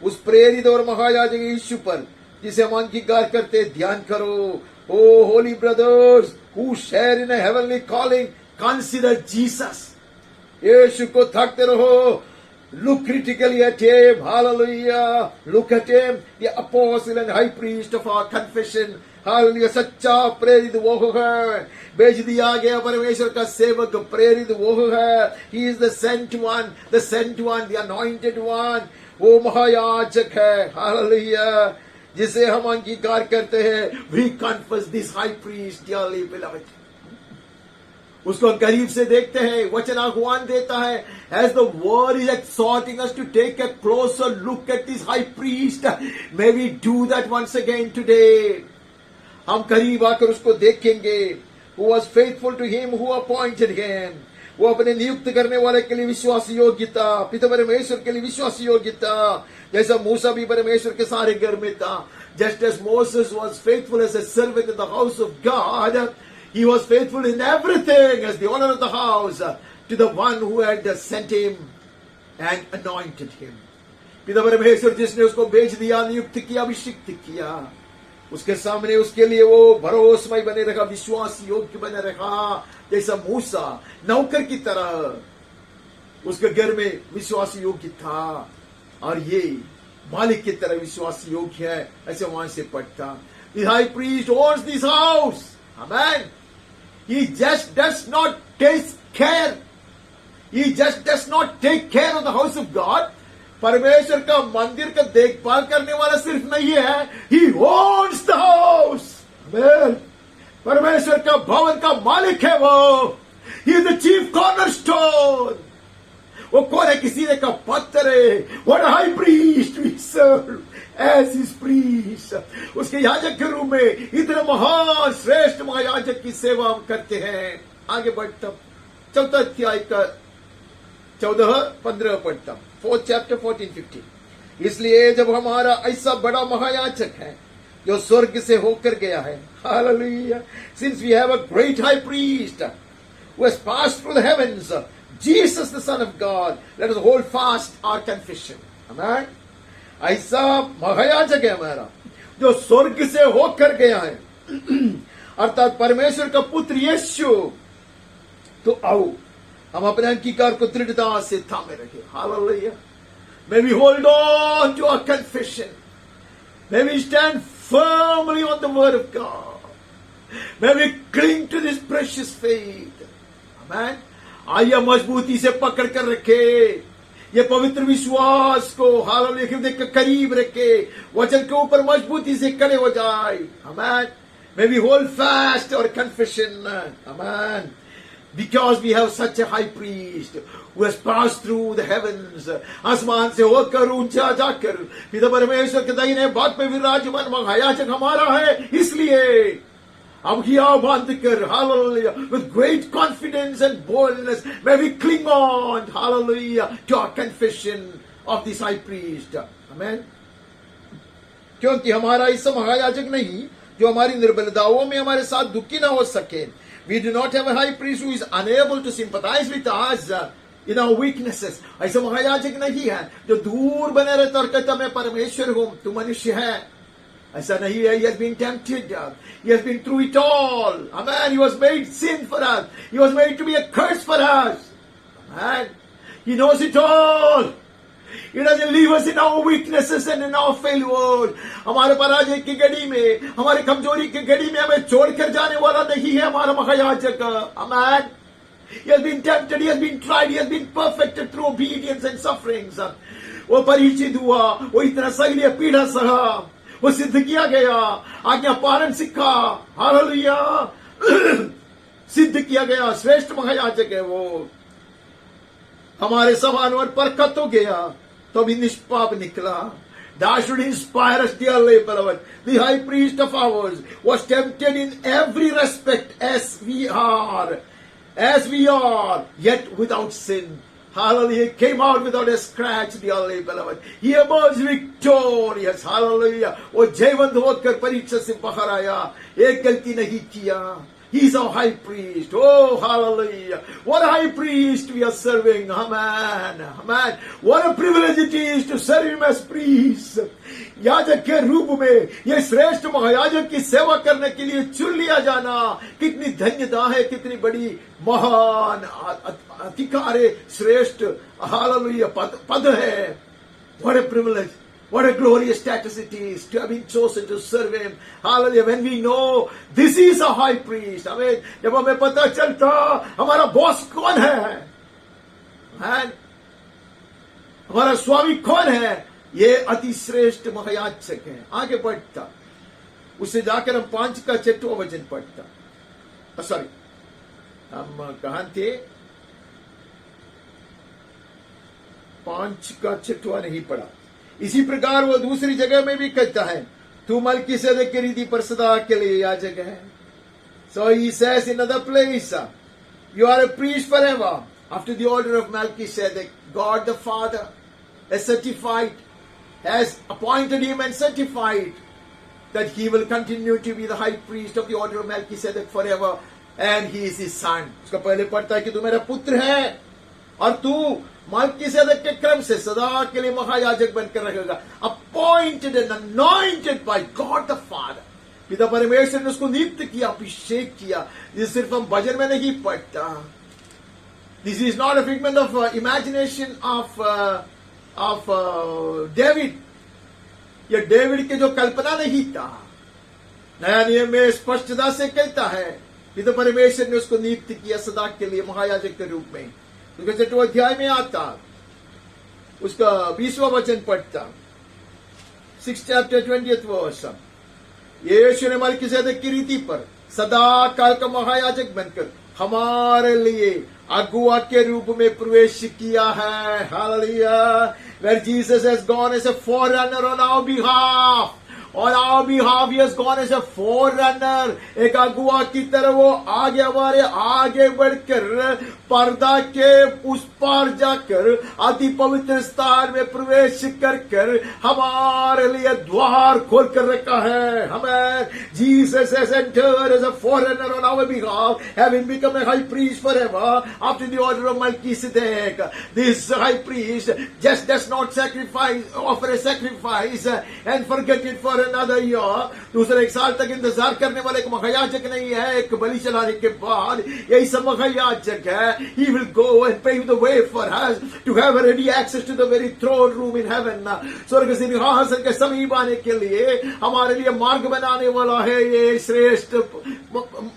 उस प्रेरित और महायाजक यीशु पर जिसे हम अंगीकार करते ध्यान करो। Oh, holy brothers who share in a heavenly calling, consider Jesus. यीशु को थाकते रहो। Look critically at him. Hallelujah. Look at him, the apostle and high priest of our confession. Hallelujah. सच्चा प्रेरित वो है, भेज दिया गया परमेश्वर का सेवक प्रेरित वो है। He is the sent one, the anointed one. वो महायाजक है। Hallelujah. जिसे हम अंगीकार करते हैं। We confess this high priest, dearly beloved. उसको करीब से देखते हैं, वचन आह्वान देता है। As the word is exhorting us to take a closer look at this high priest, may we do that once again today. हम करीब आकर उसको देखेंगे। Who was faithful to him who appointed him. वो अपने नियुक्त करने वाले के लिए विश्वास योग्यता, पिता परमेश्वर के लिए विश्वास योग्यता, जैसा मूसा भी परमेश्वर के सारे घर में था। Just as Moses was faithful as a servant in the house of God, he was faithful in everything as the owner of the house to the one who had sent him and anointed him. पिता परमेश्वर जिसने उसको भेज दिया, नियुक्त किया, अभिषिक्त किया, उसके सामने उसके लिए वो भरोसेमय बने रखा, विश्वास योग्य बने रखा, जैसा मूसा नौकर की तरह उसके घर में विश्वास योग्य था, और ये मालिक की तरह विश्वास योग्य है। ऐसे वहां से पढ़ता। The high priest owns this house. Amen. He just does not take care. He just does not take care of the house of God. परमेश्वर का मंदिर का देखभाल करने वाला सिर्फ नहीं है। He owns the house. Amen. परमेश्वर का भवन का मालिक है वो। He is the chief cornerstone. वो कौन है? किसी ने का पत्थर है। What a high priest we serve as his priest. उसके याजक के रूप में इतना महान श्रेष्ठ महायाजक की सेवा हम करते हैं। आगे बढ़ता 4 अध्याय का 14-15 पढ़ता। 4th chapter 14-15। इसलिए जब हमारा ऐसा बड़ा महायाजक है जो स्वर्ग से होकर गया है, hallelujah, since we have a great high priest who has passed through the heavens, Jesus the Son of God, let us hold fast our confession. Amen. ऐसा महायाजक है हमारा जो स्वर्ग से होकर गया है, अर्थात परमेश्वर का पुत्र यीशु। तो आओ हम अपने अंगीकार को दृढ़ता से थामे रखें. Hallelujah. May we hold on to our confession. May we stand firmly on the word of God. May we cling to this precious faith. Amen. आइए मजबूती से पकड़ कर रखे ये पवित्र विश्वास को. हालेलुया. हृदय के करीब रखे, वचन के ऊपर मजबूती से खड़े हो जाए. Amen. May we hold fast our confession. Amen. Because we have such a high priest who has passed through the heavens. आसमान से होकर ऊंचा जाकर पिता परमेश्वर के दाहिने भाग पे विराजमान महायाजक हमारा है. इसलिए अब हिया बांध कर, hallelujah, with great confidence and boldness, may we cling on, hallelujah, to our confession of this high priest. Amen. क्योंकि हमारा ऐसा महायाजक नहीं जो हमारी निर्बलताओं में हमारे साथ दुखी ना हो सके. We do not have a high priest who is unable to sympathize with us in our weaknesses. ऐसा महायाजक नहीं है जो दूर बने रहता और कहता मैं परमेश्वर हूं, तू मनुष्य है. ऐसा नहीं है. He has been tempted. He has been through it all. Amen. He was made sin for us. He was made to be a curse for us. Amen. He knows it all. He doesn't leave us in our weaknesses and in our failures. हमारे पराजय की घड़ी में, हमारे कमजोरी की घड़ी में हमें छोड़कर जाने वाला नहीं है हमारा महायाजक. Amen. He has been tempted, he has been tried, he has been perfected through obedience and sufferings. वो परीक्षित हुआ, वो इतना सही पीड़ा सहा, वो सिद्ध किया गया, आज्ञा पालन सीखा. हालेलुया. सिद्ध किया गया, श्रेष्ठ महायाजक है वो. हमारे समान और परखा तो गया तो भी निष्पाप निकला. That should inspire us, dearly beloved. The high priest of ours was tempted in every respect as we are, yet without sin. Hallelujah. He came out without a scratch, dearly beloved. He emerged victorious. Hallelujah. वो जयवंत होकर परीक्षा से बाहर आया, एक गलती नहीं किया. He is our high priest. Oh, hallelujah. What a high priest we are serving. Amen. Amen. What a privilege it is to serve him as priest. याजक के रूप में ये श्रेष्ठ महायाजक की सेवा करने के लिए चुन लिया जाना कितनी धन्यता है, कितनी बड़ी महान अधिकार है, श्रेष्ठ हालेलुया पद है. What a privilege. What a glorious status it is to have been chosen to serve him. Hallelujah. When we know this is a high priest. Amen. जब हमें पता चलता हमारा बॉस कौन है, हमारा स्वामी कौन है, ये अति श्रेष्ठ महायाजक है. आगे बढ़ता, उससे जाकर हम 5 का 6वां वचन पढ़ता. सॉरी, हम कहां थे? 5 का 6वां नहीं पढ़ा. इसी प्रकार वो दूसरी जगह में भी कहता है, तू मलकीसेदेक की रीति पर सदा के लिए याजक है. So he says in another place, you are a priest forever after the order of Melchizedek. God the Father has certified, has appointed him and certified that he will continue to be the high priest of the order of Melchizedek forever, and he is his son. उसका पहले पढ़ता है कि तू मेरा पुत्र है और तू मलकीसेदेक के क्रम से सदा के लिए महायाजक बनकर रहेगा. Appointed and anointed by God the Father. पिता परमेश्वर ने उसको नियुक्त किया, अभिषेक किया. ये सिर्फ हम भजन में नहीं पढ़ता. This is not a figment of imagination of David. ये डेविड के जो कल्पना नहीं था. नया नियम में स्पष्टता से कहता है पिता परमेश्वर ने उसको नियुक्त किया सदा के लिए महायाजक के रूप में. उसके 6वें अध्याय में आता, उसका 20वां वचन पढ़ता. 6 chapter 20th verse. यीशु ने मलकीसेदेक की रीति पर सदा काल का महायाजक बनकर हमारे लिए अगुआ के रूप में प्रवेश किया है. Hallelujah. Where Jesus has gone as a forerunner on our behalf. On our behalf he has gone as a forerunner. एक अगुआ की तरह वो आगे हमारे आगे बढ़कर पर्दा के उस पार जाकर अति पवित्र स्थान में प्रवेश कर कर हमारे लिए द्वार खोल कर रखा है. हमें Jesus has entered as a forerunner on our behalf, having become a high priest forever after the order of Melchizedek. This high priest just does not offer a sacrifice and forget it for another year, दूसरे एक साल तक इंतजार करने वाले एक महायाजक नहीं है। एक बलि चलाने के बाद यही सब महायाजक है। He will go and pave the way for us to have a ready access to the very throne room in heaven. स्वर्ग सिंहासन के समीप आने के लिए हमारे लिए मार्ग बनाने वाला है ये श्रेष्ठ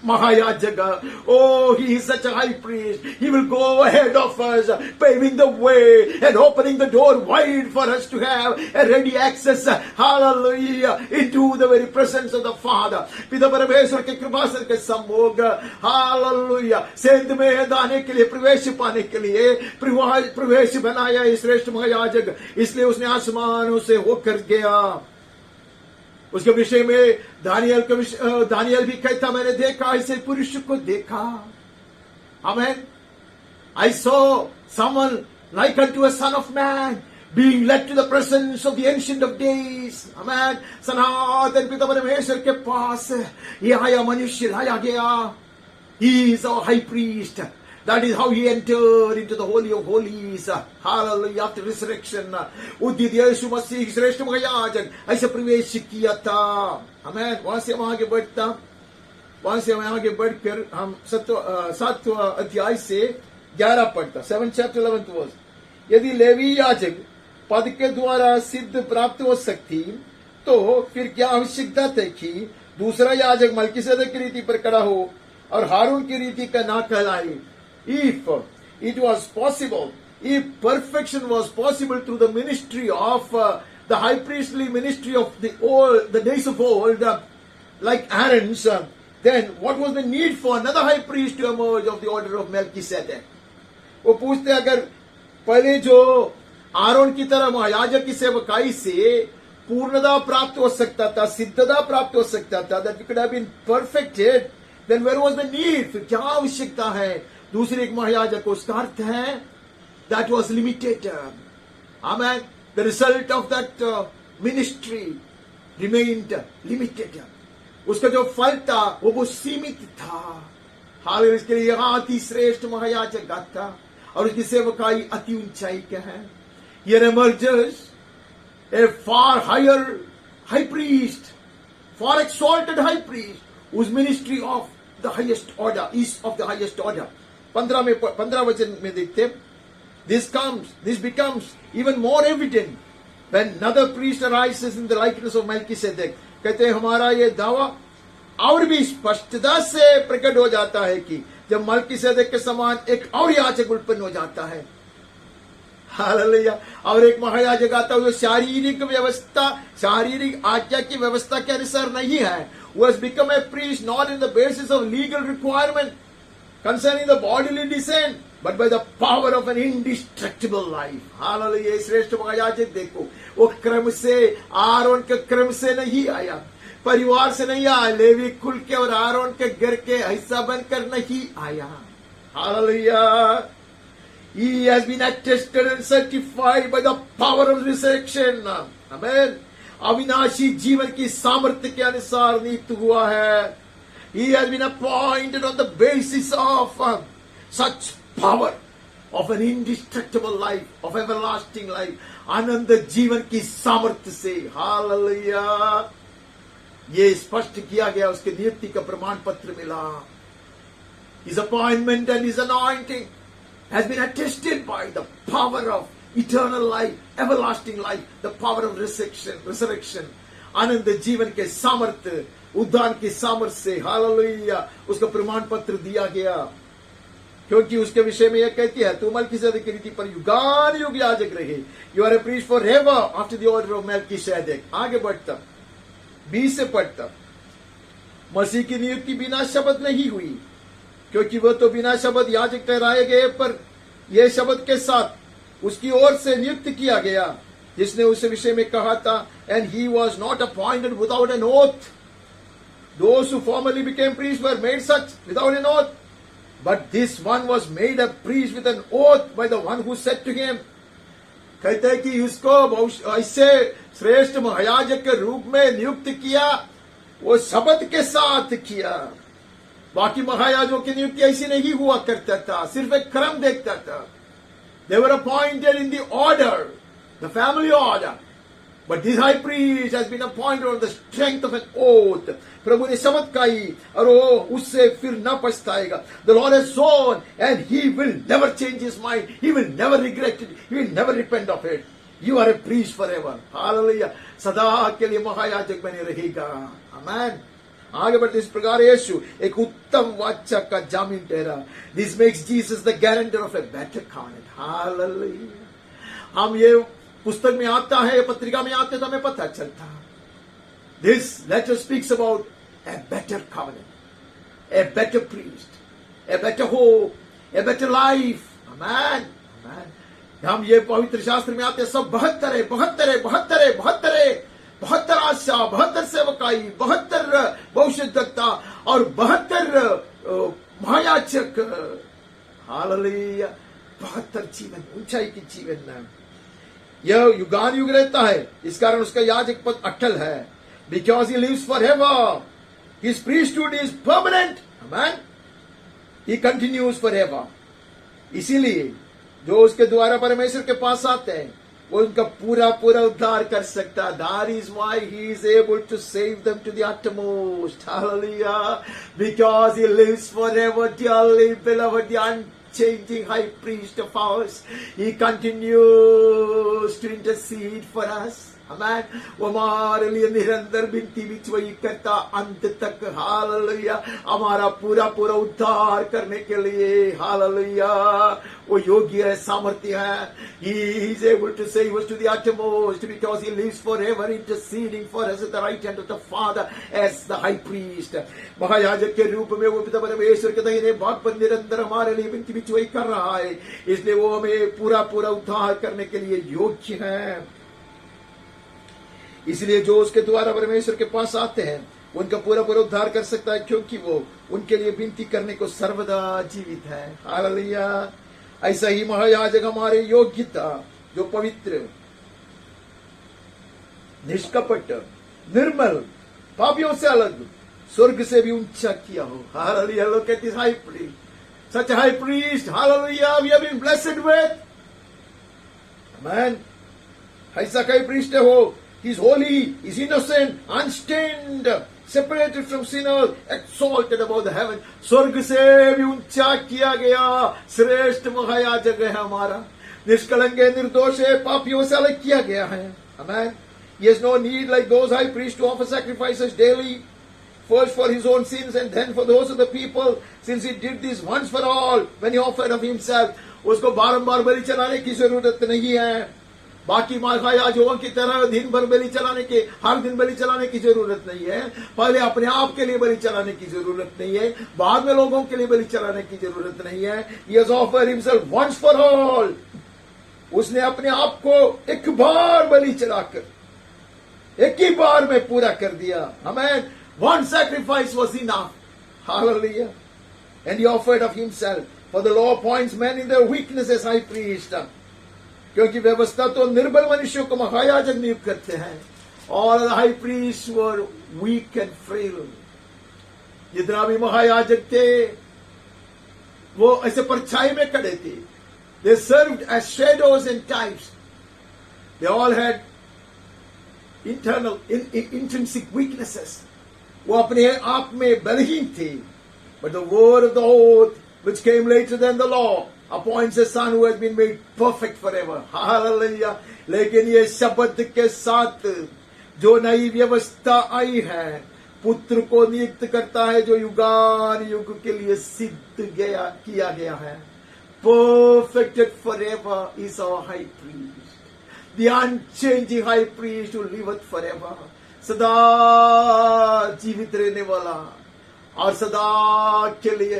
महायाजक। Oh, he is such a high priest. He will go ahead of us, paving the way and opening the door wide for us to have a ready access, hallelujah, into the very presence of the Father. पिता परमेश्वर के कृपासन के सम्मुख, हालेलुया, सेंध में दाने के लिए, प्रवेश पाने के लिए प्रवेश बनाया इस श्रेष्ठ महायाजक। इसलिए उसने आसमानों से होकर गया। उसके विषय में दानियल भी कहता, मैंने देखा ऐसे पुरुष को देखा। आमेन। I saw someone like unto a son of man being led to the presence of the ancient of days. Amen. सनातन पिता परमेश्वर के पास ये आया, मनुष्य लाया गया। He is our high priest. That is how he entered into the holy of holies. Hallelujah. After resurrection, उद्धित यीशु मसीह श्रेष्ठ महायाजक ऐसे प्रवेश किया था। Amen. वहां से हम आगे बढ़कर हम 7वां अध्याय से 11 पढ़ता। 7 chapter 11th verse। यदि लेवी याजक पद के द्वारा सिद्ध प्राप्त हो सकती तो फिर क्या आवश्यकता थी कि दूसरा याजक मल्कीसेदेक की रीति पर खड़ा हो और हारून की रीति का ना कहलाए। If it was possible, if perfection was possible through the ministry of the high priestly ministry of the days of old, like Aaron's, then what was the need for another high priest to emerge of the order of Melchizedek? वो पूछते अगर पहले जो आरोन की तरह महायाजक की सेवकाई से पूर्णता प्राप्त हो सकता था, सिद्धता प्राप्त हो सकता था, that we could have been perfected, then where was the need? फिर क्या आवश्यकता है दूसरे एक महायाजक को? उसका अर्थ है that was limited. Amen. The result of that ministry remained limited. उसका जो फल था वो सीमित था। हाल इसके लिए यहाँ अति श्रेष्ठ महायाजक था और उसकी सेवकाई अति ऊंचाई का है। Here emerges a far higher high priest, far exalted high priest, whose ministry of the highest order is of the highest order. 15 वचन में देखते, this becomes even more evident when another priest arises in the likeness of Melchizedek. कहते हैं हमारा ये दावा और भी स्पष्टता से प्रकट हो जाता है कि जब मल्कीसेदेक के समान एक और याजक उत्पन्न हो जाता है। हालेलुया। और एक महायाजक आता है जो शारीरिक व्यवस्था, शारीरिक आज्ञा की व्यवस्था के अनुसार नहीं है। Who has become a priest not in the basis of legal requirement concerning the bodily descent, but by the power of an indestructible life. Hallelujah. श्रेष्ठ महायाजक देखो, वो क्रम से, आरोन के क्रम से नहीं आया, परिवार से नहीं आया, लेवी कुल के और आरोन के घर के हिस्सा बनकर नहीं आया। Hallelujah. He has been attested and certified by the power of resurrection. Amen. अविनाशी जीवन की सामर्थ्य के अनुसार नियुक्त हुआ है। He has been appointed on the basis of such power of an indestructible life, of everlasting life. आनंद जीवन की सामर्थ्य से। हालेलुया। ये स्पष्ट किया गया, उसके नियुक्ति का प्रमाण पत्र मिला। His appointment and his anointing has been attested by the power of eternal life, everlasting life, the power of resurrection. आनंद जीवन के सामर्थ्य, उद्धार के सामर्थ्य से, हालेलुया, उसका प्रमाण पत्र दिया गया। क्योंकि उसके विषय में यह कहती है, तू मल्कीसेदेक की रीति पर युगान युग याजक रहे। You are a priest forever after the order of Melchizedek. आगे बढ़ता 20 से पढ़ता, मसीह की नियुक्ति बिना शब्द नहीं हुई, क्योंकि वह तो बिना शब्द याजक ठहराए गए, पर यह शब्द के साथ उसकी ओर से नियुक्त किया गया, जिसने उस विषय में कहा था, and he was not appointed without an oath. Those who formerly became priests were made such without an oath, but this one was made a priest with an oath by the one who said to him. कहते हैं कि उसको ऐसे श्रेष्ठ महायाजक के रूप में नियुक्त किया, वो शब्द के साथ किया। बाकी महायाजकों की नियुक्ति ऐसी नहीं हुआ करता था, सिर्फ एक क्रम देखता था। They were appointed in the order, the family order, But this high priest has been appointed on the strength of an oath. प्रभु ने शपथ खाई और वो उससे फिर न पछताएगा. The Lord has sworn and he will never change his mind. He will never regret it. He will never repent of it. You are a priest forever. Hallelujah. सदा के लिए महायाजक बने रहेगा. Amen. आगे बढ़ते इस प्रकार यीशु एक उत्तम वाचा का जामीन ठहरा. This makes Jesus the guarantor of a better covenant. Hallelujah. हम ये पुस्तक में आता है, पत्रिका में आते तो हमें पता चलता. This letter speaks about a better covenant, a better priest, a better hope, a better life. Amen. Amen. हम ये पवित्र शास्त्र में आते सब 72 आशा, 72 सेवकाई, 72 भविष्यद्वक्ता और 72 महायाजक. हालेलुया. 72 जीवन, ऊंचाई की जीवन. यह युगान युग रहता है, इस कारण उसका याजक पद अटल है. Because he lives forever. His priesthood is permanent. Amen. He continues forever. इसीलिए जो उसके द्वारा परमेश्वर के पास आते हैं वो उनका पूरा पूरा उद्धार कर सकता है. That is why he is able to save them to the uttermost. Hallelujah. Because he lives forever, dearly beloved, the unchanging high priest of ours. He continues to intercede for us. Amen. वो हमारे लिए निरंतर विनती बिचवाई करता अंत तक. हालेलुया. हमारा पूरा पूरा उद्धार करने के लिए. हालेलुया. वो योग्य है, सामर्थ्य है. He is able to save us to the uttermost because he lives forever, interceding for us at the right hand of the Father as the high priest. महायाजक के रूप में वो पिता परमेश्वर के दाहिने भाग पर निरंतर हमारे लिए विनती बिचवाई कर रहा है. इसलिए वो हमें पूरा पूरा उद्धार करने के लिए योग्य है. इसलिए जो उसके द्वारा परमेश्वर के पास आते हैं उनका पूरा पूरा उद्धार कर सकता है, क्योंकि वो उनके लिए विनती करने को सर्वदा जीवित है. हालेलुया. ऐसा ही महायाजक हमारे योग्यता, जो पवित्र, निष्कपट, निर्मल, पापियों से अलग, स्वर्ग से भी ऊंचा किया हो. Hallelujah. Look at this high priest, such a high priest. Hallelujah. We have been blessed with. Amen. ऐसा कई प्रीस्ट हो. He is holy, he is innocent, unstained, separated from sinners, exalted above the heaven. स्वर्ग से भी ऊंचा किया गया श्रेष्ठ महायाजक है हमारा. निष्कलंक है, निर्दोष है, पापियों से अलग किया गया है. Amen. He has no need like those high priests to offer sacrifices daily, first for his own sins and then for those of the people, since he did this once for all when he offered of himself. उसको बारंबार बलि चढ़ाने की जरूरत नहीं है. बाकी महायाजकों की तरह दिन भर बलि चलाने के, हर दिन बलि चलाने की जरूरत नहीं है. पहले अपने आप के लिए बलि चलाने की जरूरत नहीं है, बाद में लोगों के लिए बलि चलाने की जरूरत नहीं है. He has offered himself once for all. उसने अपने आप को एक बार बलि चढ़ाकर एक ही बार में पूरा कर दिया. Amen. One sacrifice was enough. Hallelujah. And he offered of himself. For the law appoints men in their weakness as high priest. क्योंकि व्यवस्था तो निर्बल मनुष्यों को महायाजक नियुक्त करते हैं. All the high priests were weak and frail. जितना भी महायाजक थे वो ऐसे परछाई में खड़े थे. They served as shadows and types. They all had internal, intrinsic weaknesses. वो अपने आप में बलहीन थे. But the word of the oath, which came later than the law, appoints a son who has been made perfect forever. Hallelujah. लेकिन ये शब्द के साथ जो नई व्यवस्था आई है, पुत्र को नियुक्त करता है जो युगान युग के लिए सिद्ध किया गया है. Perfected forever is our high priest, the unchanging high priest who liveth forever. सदा जीवित रहने वाला और सदा के लिए,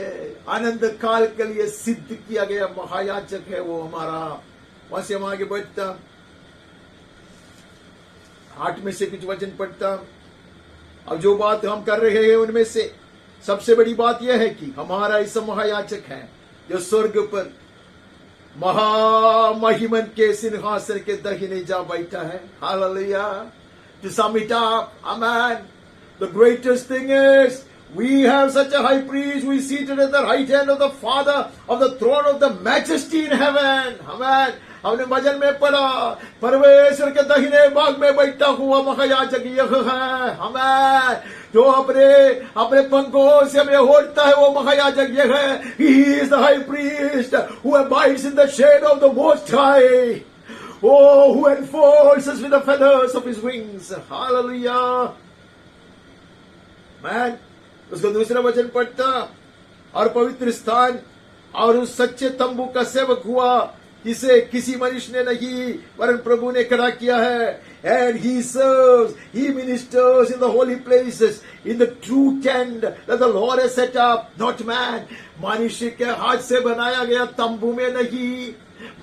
अनंत काल के लिए सिद्ध किया गया महायाजक है वो हमारा. वहां से हम आगे बढ़ता, 8 में से कुछ वचन पढ़ता. अब जो बात हम कर रहे हैं उनमें से सबसे बड़ी बात यह है कि हमारा ऐसा महायाजक है जो स्वर्ग पर महामहिमन के सिंहासन के दाहिने जा बैठा है. Hallelujah. To sum it up, amen. The greatest thing is We have such a high priest who is seated at the right hand of the Father of the throne of the majesty in heaven. Amen. हमने भजन में पढ़ा, परमेश्वर के दाहिने भाग में बैठा हुआ महायाजक यह है। हमें जो अपने पंखों से हमें ओढ़ता है वो महायाजक यह है। He is the high priest who abides in the shade of the Most High. Oh, who enfolds us with the feathers of his wings. Hallelujah. Man, उसका दूसरा वचन पढ़ता, और पवित्र स्थान और उस सच्चे तंबू का सेवक हुआ जिसे किसी मनुष्य ने नहीं वरन प्रभु ने खड़ा किया है। And he serves, he ministers in the holy places, in the true tent that the Lord has set up, not man. मनुष्य के हाथ से बनाया गया तंबू में नहीं,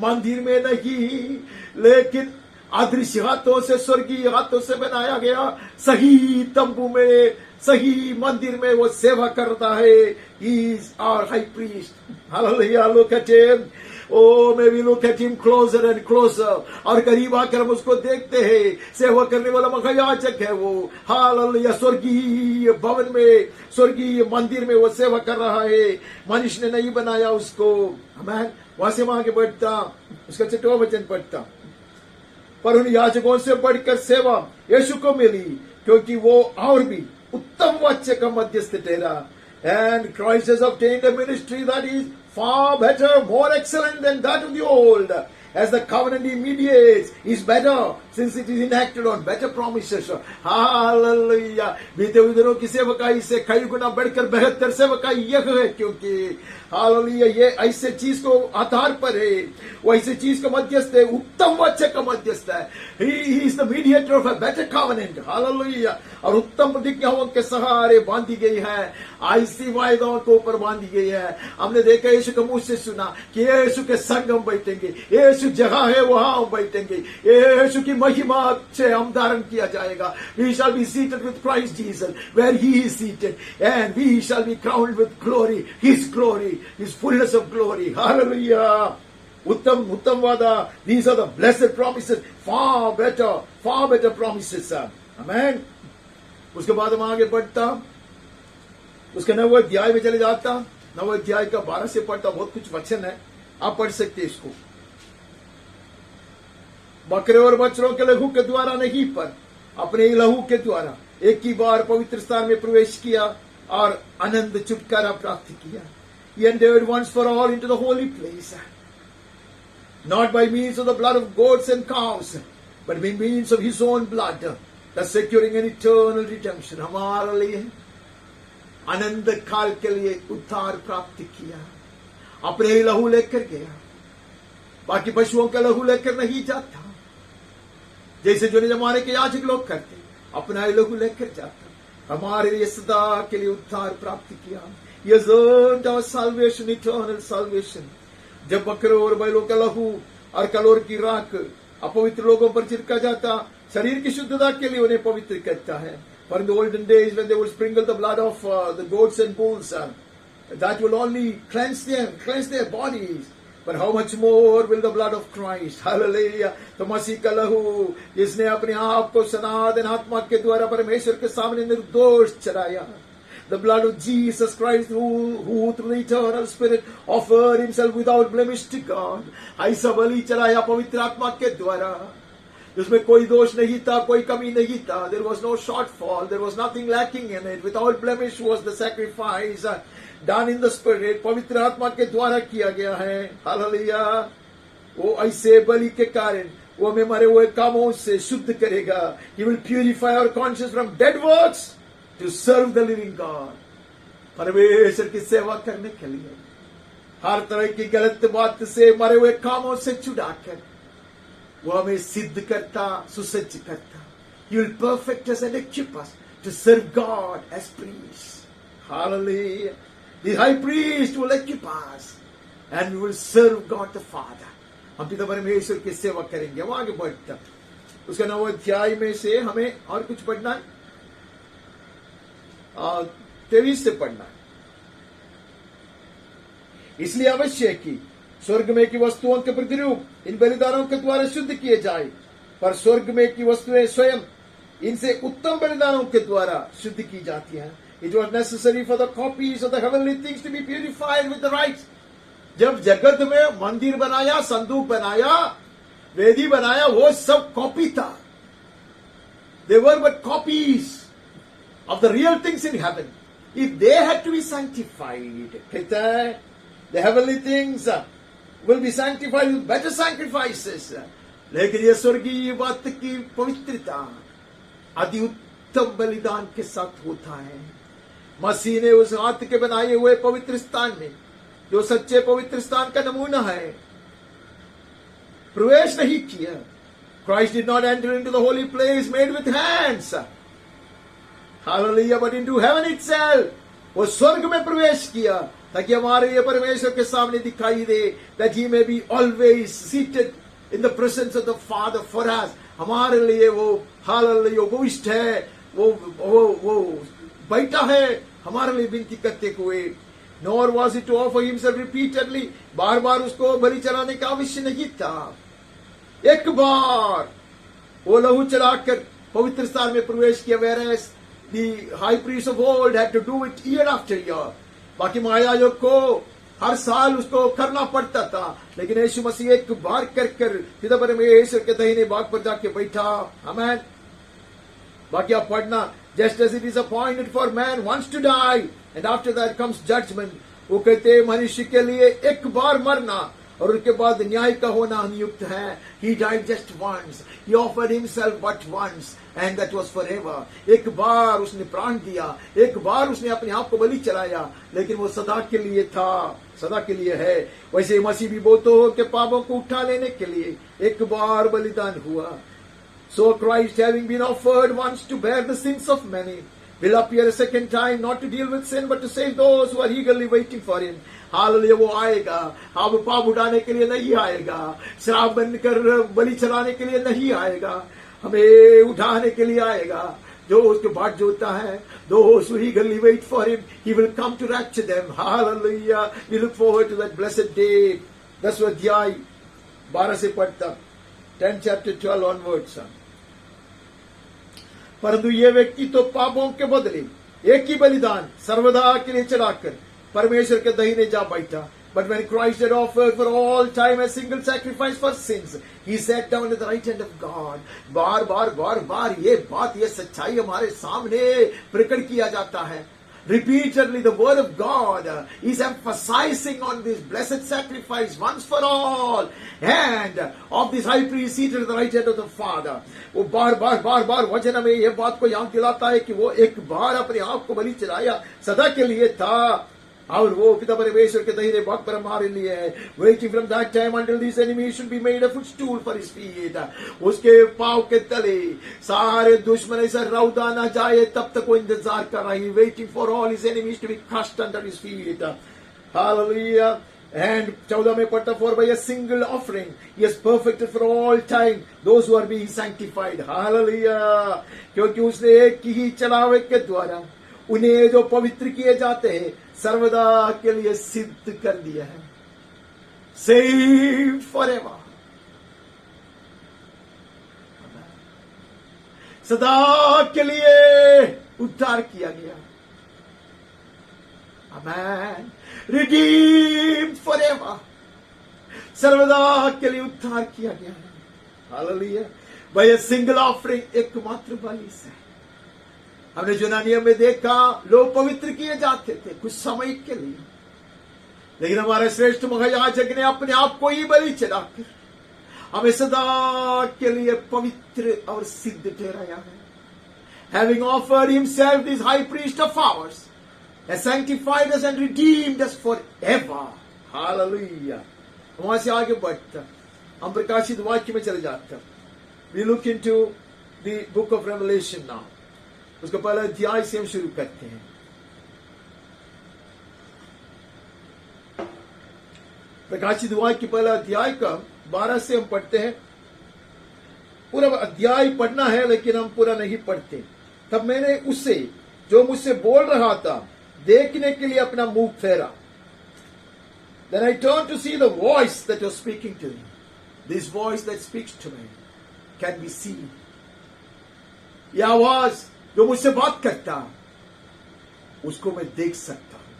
मंदिर में नहीं, लेकिन अदृश्य हाथों से, स्वर्गीय हाथों से बनाया गया सही तंबू में, सही मंदिर में वो सेवा करता है। He is our high priest. Hallelujah, look at him. Oh, may we look at him closer and closer. और करीब आकर हम उसको देखते हैं। सेवा करने वाला महायाजक है वो। हालेलुया, स्वर्गीय भवन में, स्वर्गीय मंदिर में वो सेवा कर रहा है। मनुष्य ने नहीं बनाया उसको। आमीन। वहां से वहां आगे बढ़ता, उसका 6वां वचन पढ़ता, पर उन याजकों से बढ़कर सेवा यीशु को मिली, क्योंकि वो और भी उत्तम वाच्य का मध्यस्थ ठहरा। And Christ has obtained a ministry that is far better, more excellent than that of the old. As the covenant he mediates is better, since it is enacted on better promises. Hallelujah. बीते हुए दिनों की सेवकाई से कई गुना बढ़कर बेहतर सेवकाई यह है, क्योंकि हालेलुया ये ऐसे चीज को आधार पर है, वो ऐसे चीज का मध्यस्थ है, उत्तम वचन का मध्यस्थ है। He is the mediator of a better covenant. Hallelujah. और उत्तम प्रतिज्ञाओं के सहारे बांधी गई है, ऐसी वायदाओं के ऊपर बांधी गई है। हमने देखा, यीशु के मुंह से सुना कि यीशु के संग हम बैठेंगे, यीशु जगह है वहां हम बैठेंगे, यीशु की महिमा से हम धारण किया जाएगा। We shall be seated with Christ Jesus where he is seated, and we shall be crowned with glory, his glory, his fullness of glory. Hallelujah. उत्तम वादा. These are the blessed promises, far better promises. Amen. उसके बाद हम आगे बढ़ता, उसके 9वें अध्याय में चले जाता। 9वें अध्याय का 12 से पढ़ता, बहुत कुछ वचन है, आप पढ़ सकते हैं इसको। बकरे और बछड़ों के लहू के द्वारा नहीं, पर अपने लहू के द्वारा एक ही बार पवित्र स्थान में प्रवेश किया और आनंद छुटकारा प्राप्त किया। He entered once for all into the holy place, not by means of the blood of goats and cows, but by means of his own blood, thus securing an eternal redemption. हमारे लिए आनंद काल के लिए उद्धार प्राप्त किया, अपने लहू लेकर गया। बाकी पशुओं का लहू लेकर नहीं जाता, जैसे जो जमाने के याजक लोग करते, अपना लहू लेकर जाता। हमारे लिए सदा के लिए उद्धार प्राप्त किया। He has earned our salvation, eternal salvation. जब बकरों और बैलों का लहू और कलोर की राख अपवित्र लोगों पर छिड़का जाता, शरीर की शुद्धता के लिए उन्हें पवित्र करता है। For in the olden days when they would sprinkle the blood of the goats and bulls, that will only cleanse their bodies. But how much more will the blood of Christ? Hallelujah. तो मसीह का लहू जिसने अपने आप को सनातन आत्मा के द्वारा परमेश्वर के सामने निर्दोष चढ़ाया, the blood of Jesus Christ who through the eternal Spirit offered himself without blemish to God. ऐसा बलि चढ़ाया पवित्र आत्मा के द्वारा, जिसमें कोई दोष नहीं था, कोई कमी नहीं था. There was no shortfall, there was nothing lacking in it. Without blemish was the sacrifice done in the Spirit. पवित्र आत्मा के द्वारा किया गया है. हालेलुया. वो ऐसे बलि के कारण वो हमें मरे हुए कामों से शुद्ध करेगा. He will purify our conscience from dead works to serve the living God. परमेश्वर की सेवा करने के लिए हर तरह की गलत बात से, मरे हुए कामों से छुड़ाकर वो हमें सिद्ध करता, सुसज्ज करता. He will perfect us and equip us to serve God as priests. Hallelujah. The high priest will equip us and we will serve God the Father. हम पिता परमेश्वर की सेवा करेंगे. हम आगे बढ़ता, उसका 9 अध्याय में से हमें और कुछ पढ़ना है, 23 से पढ़ना है. इसलिए अवश्य है कि स्वर्ग में की वस्तुओं के प्रतिरूप इन बलिदानों के द्वारा शुद्ध किए जाए, पर स्वर्ग में की वस्तुएं स्वयं इनसे उत्तम बलिदानों के द्वारा शुद्ध की जाती हैं. It was necessary for the copies of the heavenly things to be purified with the rites. जब जगत में मंदिर बनाया, संदूक बनाया, वेदी बनाया, वो सब कॉपी था. They were but copies of the real things in heaven. If they had to be sanctified, the heavenly things will be sanctified with better sacrifices. लेकिन ये स्वर्गीय बात की पवित्रता अति उत्तम बलिदान के साथ होता है. मसीह ने उस हाथ के बनाए हुए पवित्र स्थान में, जो सच्चे पवित्र स्थान का नमूना है, प्रवेश नहीं किया. Christ did not enter into the holy place made with hands. Hallelujah, but into heaven itself. वो स्वर्ग में प्रवेश किया ताकि हमारे ये परमेश्वर के सामने दिखाई दे, that he may be always seated in the presence of the Father for us. हमारे लिए वो हालेलुया उपविष्ट है, वो बैठा है हमारे लिए विनती करते हुए. Nor was it to offer himself repeatedly. बार बार उसको बलि चढ़ाने का आवश्य नहीं था. एक बार वो लहू चलाकर पवित्र स्थान में प्रवेश किया. whereas the high priest of old had to do it year after year. बाकी महायाजक को हर साल उसको करना पड़ता था, लेकिन यीशु मसीह एक बार कर पिता परमेश्वर के दाहिने भाग पर जाके बैठा. आमेन. बाकी आप पढ़ना, just as it is appointed for man once to die and after that comes judgment. वो कहते हैं मनुष्य के लिए एक बार मरना और उसके बाद न्याय का होना नियुक्त है. He died just once. He offered himself but once and that was forever. एक बार उसने प्राण दिया, एक बार उसने अपने आप को बलि चढ़ाया, लेकिन वो सदा के लिए था, सदा के लिए है. वैसे मसीह भी बहुतों के पापों को उठा लेने के लिए एक बार बलिदान हुआ. So Christ, having been offered once to bear the sins of many, will appear a second time, not to deal with sin, but to save those who are eagerly waiting for him. Hallelujah. वो आएगा, अब पाप उठाने के लिए नहीं आएगा, शराब बनकर बलि चढ़ाने के लिए नहीं आएगा, हमें उठाने के लिए आएगा. जो उसके बाट जोता है, those who eagerly wait for him, he will come to rapture them. Hallelujah. We look forward to that blessed day. 10 अध्याय 12 से पढ़ता, 10 chapter 12 onwards. परंतु ये व्यक्ति तो पापों के बदले एक ही बलिदान सर्वदा के लिए चढ़ाकर परमेश्वर के दाहिने जा बैठा. But when Christ had offered for all time a single sacrifice for sins, he sat down at the right hand of God. बार बार ये बात, ये सच्चाई हमारे सामने प्रकट किया जाता है. Repeatedly the word of God is emphasizing on this blessed sacrifice once for all and of this high priest seated at the right hand of the Father. वो बार वचन में ये बात को याद दिलाता है कि वो एक बार अपने आप को बलि चढ़ाया, सदा के लिए था, और वो पिता परमेश्वर के दाहिने भाग पर हमारे लिए है. Waiting from that time until these enemies should be made a footstool for his feet. उसके पांव के तले सारे दुश्मन ऐसा रौदा न जाए तब तक वो इंतजार कर रही. Waiting for all his enemies to be crushed under his feet. Hallelujah. And 14 में पढ़ता, for by a single offering he has perfected for all time those who are being sanctified. Hallelujah. क्योंकि उसने एक ही चढ़ावे के द्वारा उन्हें जो पवित्र किए जाते हैं सर्वदा के लिए सिद्ध कर दिया है. Saved forever. सदा के लिए उद्धार किया गया. Amen. Redeemed forever. सर्वदा के लिए उद्धार किया गया है. Hallelujah. By a single offering, एकमात्र बलि से. हमने यूनानियों में देखा, लोग पवित्र किए जाते थे कुछ समय के लिए, लेकिन हमारे श्रेष्ठ महायाजक ने अपने आप को ही बलि चढ़ाकर हमें सदा के लिए पवित्र और सिद्ध ठहराया है. Having offered himself, this high priest of ours has sanctified us and redeemed us forever. Hallelujah. वहां से आगे बढ़ता हम प्रकाशित वाक्य में चले जाते. We look into the book of Revelation now. उसको पहला अध्याय से हम शुरू करते हैं. प्रकाशित वाक्य पहला अध्याय का 12 से हम पढ़ते हैं. पूरा अध्याय पढ़ना है लेकिन हम पूरा नहीं पढ़ते. तब मैंने उससे जो मुझसे बोल रहा था देखने के लिए अपना मुंह फेरा. Then I turned to see the voice that was speaking to me. This voice that speaks to me can be seen. यह आवाज जो मुझसे बात करता उसको मैं देख सकता हूं.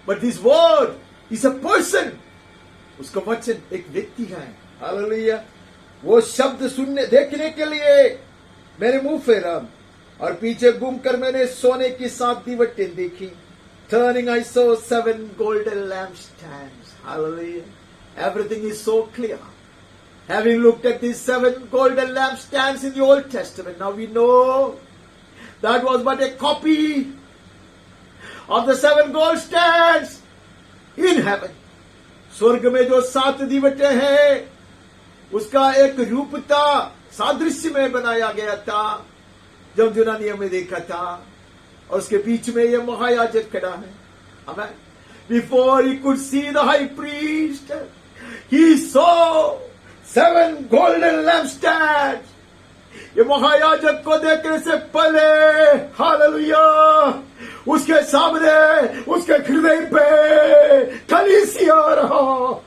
But this word is a person. उसका वचन एक व्यक्ति है. हालेलुया. वो शब्द सुनने देखने के लिए मैंने मुंह फेरा और पीछे घूमकर मैंने सोने की 7 दीवटें देखी. Turning, I saw 7 golden lampstands. Hallelujah. Everything is so clear. Having looked at these 7 golden lampstands in the Old Testament, now we know that was but a copy of the 7 gold stands in heaven. स्वर्ग में जो 7 दीवटें हैं, उसका एक रूप था, सादृश्य में बनाया गया था, जब यूनानियों में देखा था. और उसके बीच में ये महायाजक खड़ा है. Amen. Before he could see the high priest, he saw 7 golden lampstands. ये महायाजक को देखने से पहले, हालेलुया, उसके सामने, उसके हृदय पे कलीसिया रहा.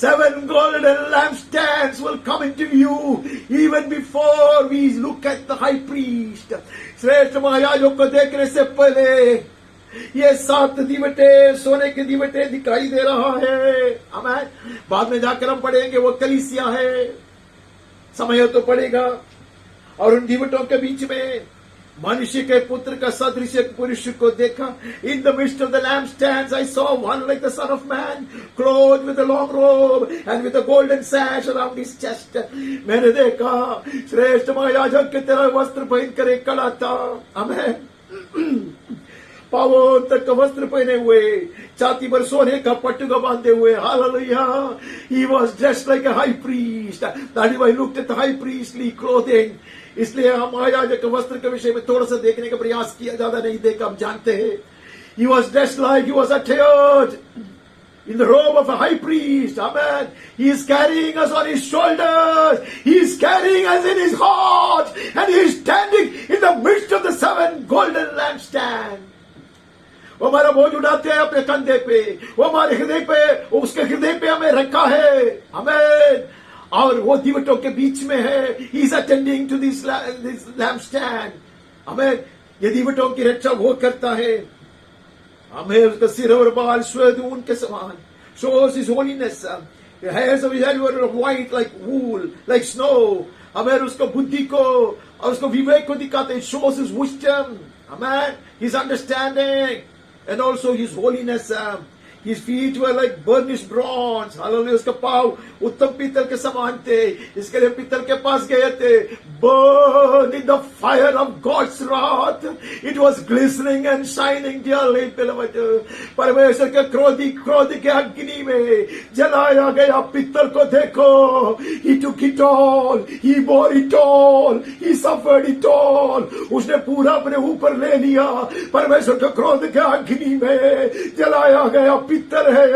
7 golden lampstands will come into view even before we look at the high priest. श्रेष्ठ महायाजक को देखने से पहले ये 7 दीवटे, सोने के दीवटे दिखाई दे रहा है. आमीन. बाद में जाकर हम पढ़ेंगे वो कलीसिया है. समय तो पड़ेगा. और उन दीवटों के बीच में मनुष्य के पुत्र का सदृश एक पुरुष को देखा. In the midst of the lampstands I saw one like the son of man, clothed with a long robe and with a golden sash around his chest. मैंने देखा श्रेष्ठ महायाजक की तरह वस्त्र पहनकर एक खड़ा था. आमीन. पांवों तक वस्त्र पहने हुए, छाती पर सोने का पट्टुका बांधे हुए. Hallelujah. He was dressed like a high priest. That is why I looked at the high priestly clothing. इसलिए हम महायाजक वस्त्र के विषय में थोड़ा सा देखने का प्रयास किया, ज्यादा नहीं देखा. हम जानते हैं he was dressed like he was attired in the robe of a high priest. Amen. He is carrying us on his shoulders. He is carrying us in his heart, and he is standing in the midst of the 7 golden lampstands. वो हमारा बोझ उठाते हैं अपने कंधे पे, वो हमारे हृदय पे, उसके हृदय पे हमें रखा है. आमीन. और वो दीवटों के बीच में है. He is attending to this lampstand. आमीन. ये दीवटों की रक्षा वो करता है. आमीन. उसका सिर और बाल श्वेत ऊन के समान. Shows his holiness. The hairs of his head were white like wool, like snow. आमीन. उसको बुद्धि को और उसको विवेक को दिखाते. It shows his wisdom. आमीन. His understanding. And also his holiness. His feet were like burnished bronze. Hallelujah. उसका पाँव उत्तम पीतल के समान थे. इसके लिए पीतल के पास गए थे. Burned in the fire of God's wrath. It was glistening and shining dearly, beloved. परमेश्वर के क्रोध के अग्नि में जलाया गया पीतल को देखो. He took it all. He bore it all. He suffered it all. उसने पूरा अपने ऊपर ले लिया. परमेश्वर के क्रोध के अग्नि में जलाया गया पीतल है.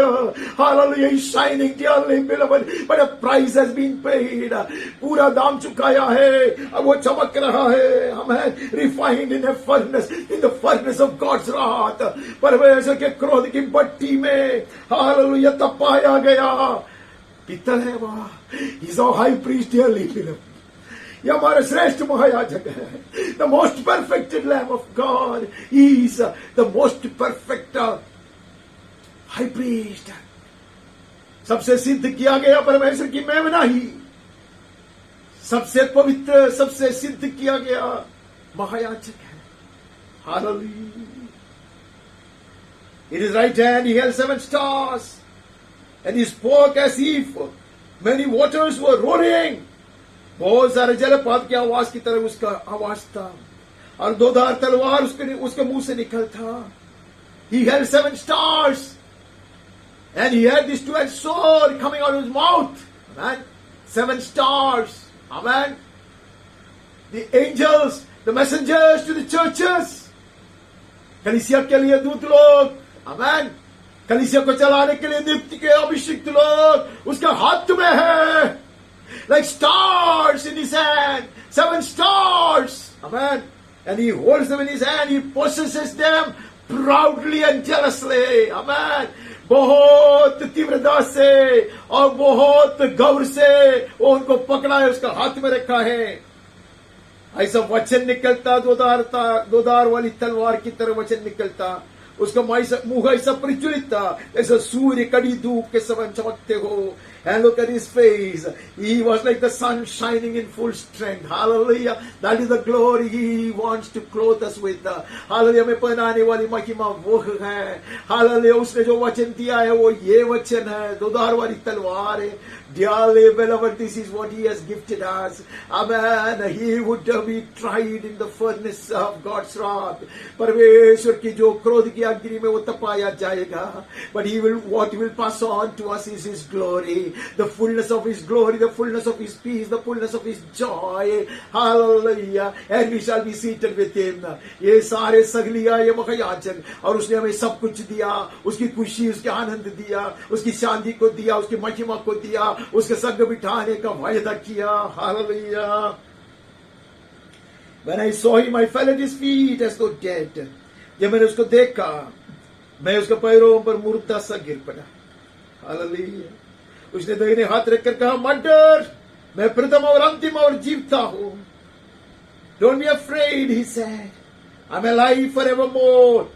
Hallelujah. He's shining dearly, beloved. But a price has been paid. पूरा दाम चुकाया है. अब वो चमक रहा है. हमें refined in a furnace, in the furnace of God's wrath. परमेश्वर के क्रोध की भट्टी में हालेलुया तपाया गया पीतल है. वह He's our high priest dearly, beloved. ये हमारे श्रेष्ठ महायाजक है. The most perfected Lamb of God. He is the most perfect high priest. सबसे सिद्ध किया गया परमेश्वर की मेमना ही सबसे पवित्र, सबसे सिद्ध किया गया महायाजक है. Hallelujah. In his right hand he held 7 stars, and he spoke as if many waters were roaring. बहुत सारे जलपात की आवाज की तरह उसका आवाज था. और 2 धार तलवार उसके मुंह से निकल था. He held 7 stars. And he had this 2-edged sword coming out of his mouth. Amen. 7 stars. Amen. The angels, the messengers to the churches. कलीसिया के लिए दूत लोग. Amen. कलीसिया को चलाने के लिए नियुक्त के अभिषिक्त लोग उसके हाथ में है. Like stars in his hand. 7 stars. Amen. And he holds them in his hand. He possesses them proudly and jealously. Amen. बहुत तीव्रता से और बहुत गौर से वो उनको पकड़ा है, उसका हाथ में रखा है. ऐसा वचन निकलता, दो धार वाली तलवार की तरह वचन निकलता, उसका मुंह ऐसा प्रज्वलित था, ऐसा सूर्य कड़ी धूप के समान चमकते हो. And look at his face. He was like the sun shining in full strength. Hallelujah. That is the glory he wants to clothe us with. Hallelujah. हमें पहनाने वाली महिमा वो है. Hallelujah. उसने जो वचन दिया है वो ये वचन है. दो धार वाली तलवार है. Dearly beloved, this is what he has gifted us. Amen. He would be tried in the furnace of God's wrath. परमेश्वर की जो क्रोध की अग्नि में वो तपाया जाएगा. But what he will pass on to us is his glory. The fullness of his glory, the fullness of his peace, the fullness of his joy. Hallelujah. And we shall be seated with him. ये सारे सगलिया ये महायाजक, और उसने हमें सब कुछ दिया. उसकी खुशी, उसके आनंद दिया, उसकी शांति को दिया, उसकी महिमा को दिया, उसके संग बिठाने का वायदा किया. Hallelujah. When I saw him, I fell at his feet as though dead. जब मैंने उसको देखा, मैं उसके पैरों पर मुर्दा सा गिर पड़ा. Hallelujah. उसने दाहिने हाथ रखकर कहा, मत डर, मैं प्रथम और अंतिम और जीवता हूं. Don't be afraid, he said. I'm alive forevermore.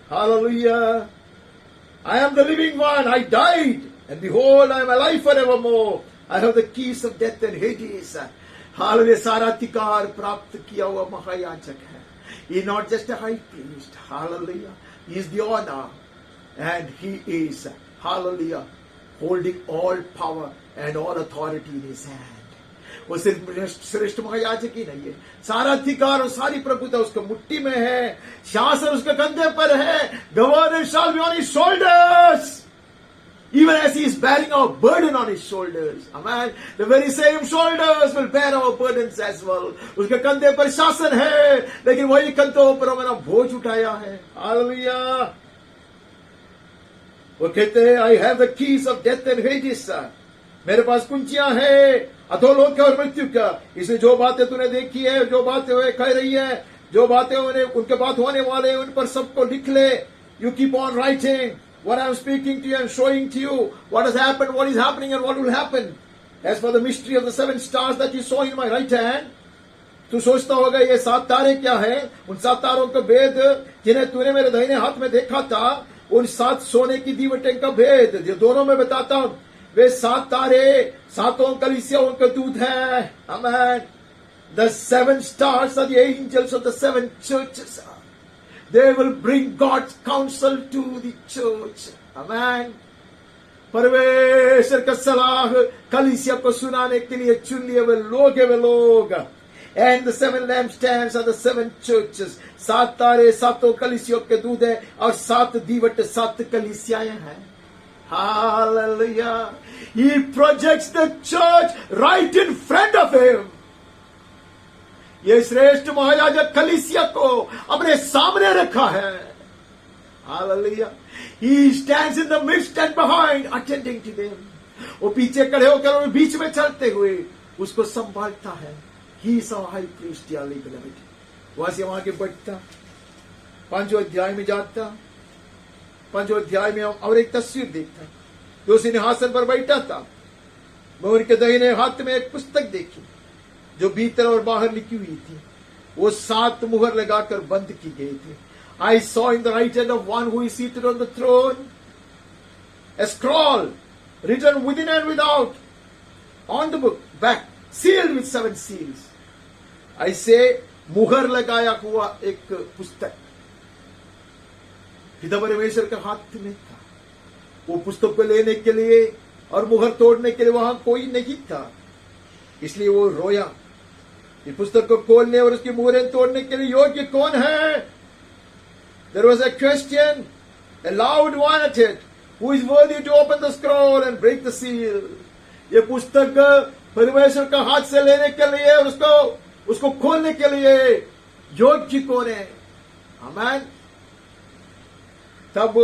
Hallelujah. I am the living one. I died, and behold, I am alive forevermore. I have the keys of death and Hades. Hallelujah. सारा अधिकार प्राप्त किया हुआ महायाजक है. He is not just a high priest. Hallelujah. He is the honor, and he is, hallelujah, holding all power and all authority in his hand. वो सिर्फ श्रेष्ठ महायाजक ही नहीं है, सारा अधिकार और सारी प्रभुता उसके मुट्ठी में है. शासन उसके कंधे पर है. Governance shall be on his shoulders, even as he is bearing our burden on his shoulders. Amen. The very same shoulders will bear our burdens as well. उसके कंधे पर शासन है, लेकिन वही कंधों पर हमारा बोझ उठाया है. Hallelujah. वो कहते हैं, I have the keys of death and Hades. मेरे पास कुंजियां हैं अधोलोक और मृत्यु का. इसलिए जो बातें तूने देखी है, जो बातें वे कह रही है, जो बातें उनके बाद होने वाले हैं, उन पर सबको लिख ले. You keep on writing what I am speaking to you and showing to you what has happened, what is happening, and what will happen. As for the mystery of the 7 stars that you saw in my right hand, तू सोचता होगा ये 7 तारे क्या है. उन 7 तारों का भेद जिन्हें तूने मेरे दाहिने हाथ में देखा था, उन 7 सोने की दीवटें का भेद जो दोनों में बताता हूं. वे 7 तारे 7 कलीसियाओं के दूत हैं. Amen. The 7 stars are the angels of the 7 churches. They will bring God's counsel to the church. Amen. परमेश्वर का सलाह कलीसिया को सुनाने के लिए चुन लिए वे लोग. And the 7 lampstands are the 7 churches. 7 तारे 7 कलीसियों के दूध है, और 7 दीवट 7 कलीसियाएं हैं. Hallelujah. He projects the church right in front of him. ये श्रेष्ठ महायाजक कलीसिया को अपने सामने रखा है. Hallelujah. He stands in the midst and behind, attending to them. वो पीछे खड़े होकर और बीच में चलते हुए उसको संभालता है. He is our high priest, dearly beloved. वहां से वहां के बढ़ता, 5वें अध्याय में जाता. 5वें अध्याय में और एक तस्वीर देखता, जो सिंहासन पर बैठा था. मैं उनके दाहिने हाथ में एक पुस्तक देखी जो भीतर और बाहर लिखी हुई थी. वो 7 मुहर लगाकर बंद की गई थी. I saw in the right hand of one who is seated on the throne a scroll written within and without on the book back, sealed with 7 seals. ऐसे मुहर लगाया हुआ एक पुस्तक पिता परमेश्वर के हाथ में था. वो पुस्तक को लेने के लिए और मुहर तोड़ने के लिए वहां कोई नहीं था, इसलिए वो रोया. ये पुस्तक को खोलने और उसकी मुहरें तोड़ने के लिए योग्य कौन है? There was a question, a loud one at it. Who is worthy to open the scroll and break the seal? ये पुस्तक परमेश्वर का हाथ से लेने के लिए और उसको खोलने के लिए योग्य कौन है? आमीन. तब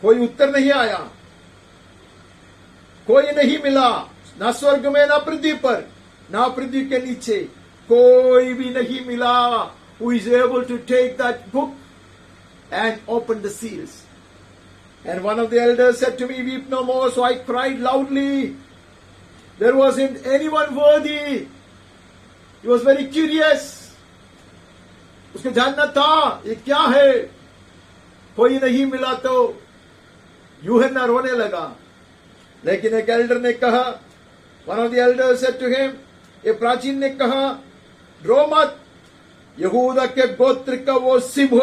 कोई उत्तर नहीं आया, कोई नहीं मिला, ना स्वर्ग में, ना पृथ्वी पर, ना पृथ्वी के नीचे, कोई भी नहीं मिला. Who is able to take that book and open the seals? And one of the elders said to me, weep no more. So I cried loudly. There wasn't anyone worthy. He was very curious. उसको जानना था ये क्या है. कोई नहीं मिला तो यूहन्ना रोने लगा. लेकिन एक एल्डर ने कहा, one of the elders said to him, ये प्राचीन ने कहा, रो मत, यहूदा के गोत्र का वो सिंह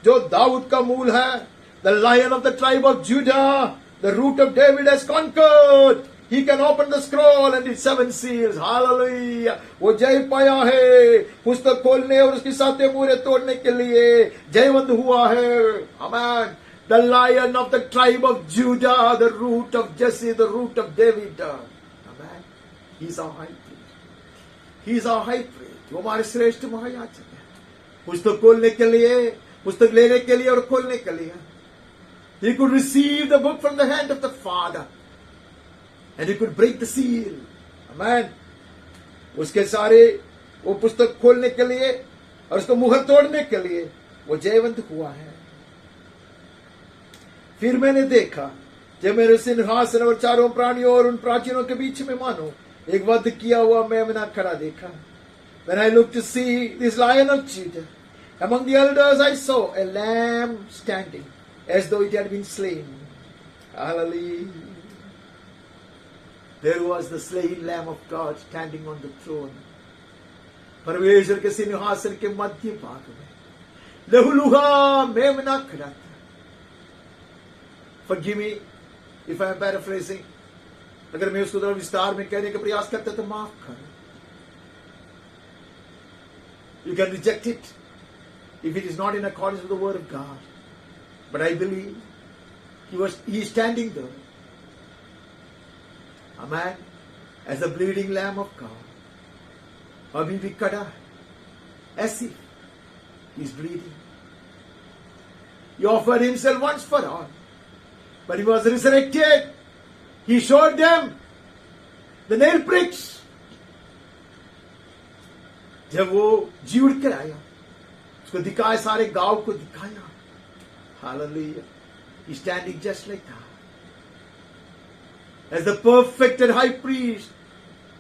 जो दाऊद का मूल है, the lion of the tribe of Judah, the root of David has conquered. He can open the scroll and its 7 seals. Hallelujah. वो जय पाया है पुस्तक खोलने और उसकी 7 मुहरें तोड़ने के लिए जयवंत हुआ है. Amen. The lion of the tribe of Judah, the root of Jesse, the root of David. Amen. He's our high priest. He's our high priest. वो हमारे श्रेष्ठ महायाजक है. पुस्तक खोलने के लिए, पुस्तक लेने के लिए और खोलने के लिए. He could receive the book from the hand of the Father. And he could break the seal. Amen. उसके सारे वो पुस्तक खोलने के लिए और उसको मुहर तोड़ने के लिए वो जयवंत हुआ है. फिर मैंने देखा जब मेरे सिंहासन और चारों प्राणियों और उन प्राचीनों के बीच में मानो एक वध किया हुआ मेमना खड़ा देखा. When I looked to see this lion of Judah, among the elders I saw a lamb standing as though it had been slain. Hallelujah. There was the slain Lamb of God standing on the throne. परमेश्वर के सिंहासन के मध्य भाग में लहूलुहा मेमना खड़ा था. Forgive me if I am paraphrasing. अगर मैं उसको थोड़ा विस्तार में कहने का प्रयास करता तो माफ कर. You can reject it if it is not in accordance with the word of God. But I believe he is standing there. Amen. As a bleeding lamb of God. अभी भी कड़ा है. ऐसी he is bleeding. He offered himself once for all. But he was resurrected. He showed them the nail pricks. जब वो जी उड़ कर आया उसको दिखाया, सारे गांव को दिखाया. Hallelujah. He's standing just like that. As the perfected high priest,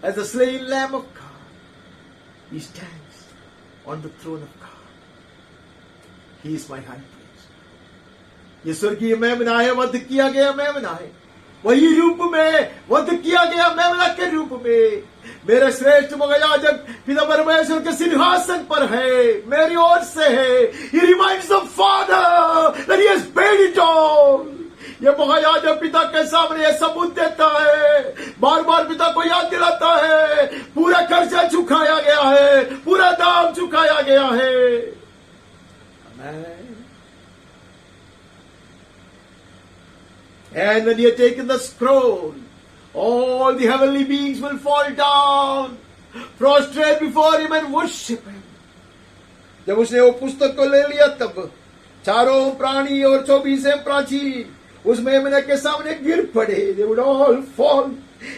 as the slain lamb of God, he stands on the throne of God. He is my high priest. ये स्वर्गीय मेमना है, वध किया गया मेमना है. वही रूप में वध किया गया मेमना के रूप में मेरे श्रेष्ठ महायाजक पिता परमेश्वर के सिंहासन पर है, मेरी ओर से है. He reminds the Father that he has paid it all. ये महायाजक पिता के सामने ये सबूत देता है, बार बार पिता को याद दिलाता है, पूरा खर्चा चुकाया गया है, पूरा दाम चुकाया गया है. Amen. And when he had taken the scroll, all the heavenly beings will fall down, prostrate before him and worship him. जब उसने वो पुस्तक को ले लिया तब चारों प्राणी और 24 प्राचीन उस मेमने के सामने गिर पड़े. They would all fall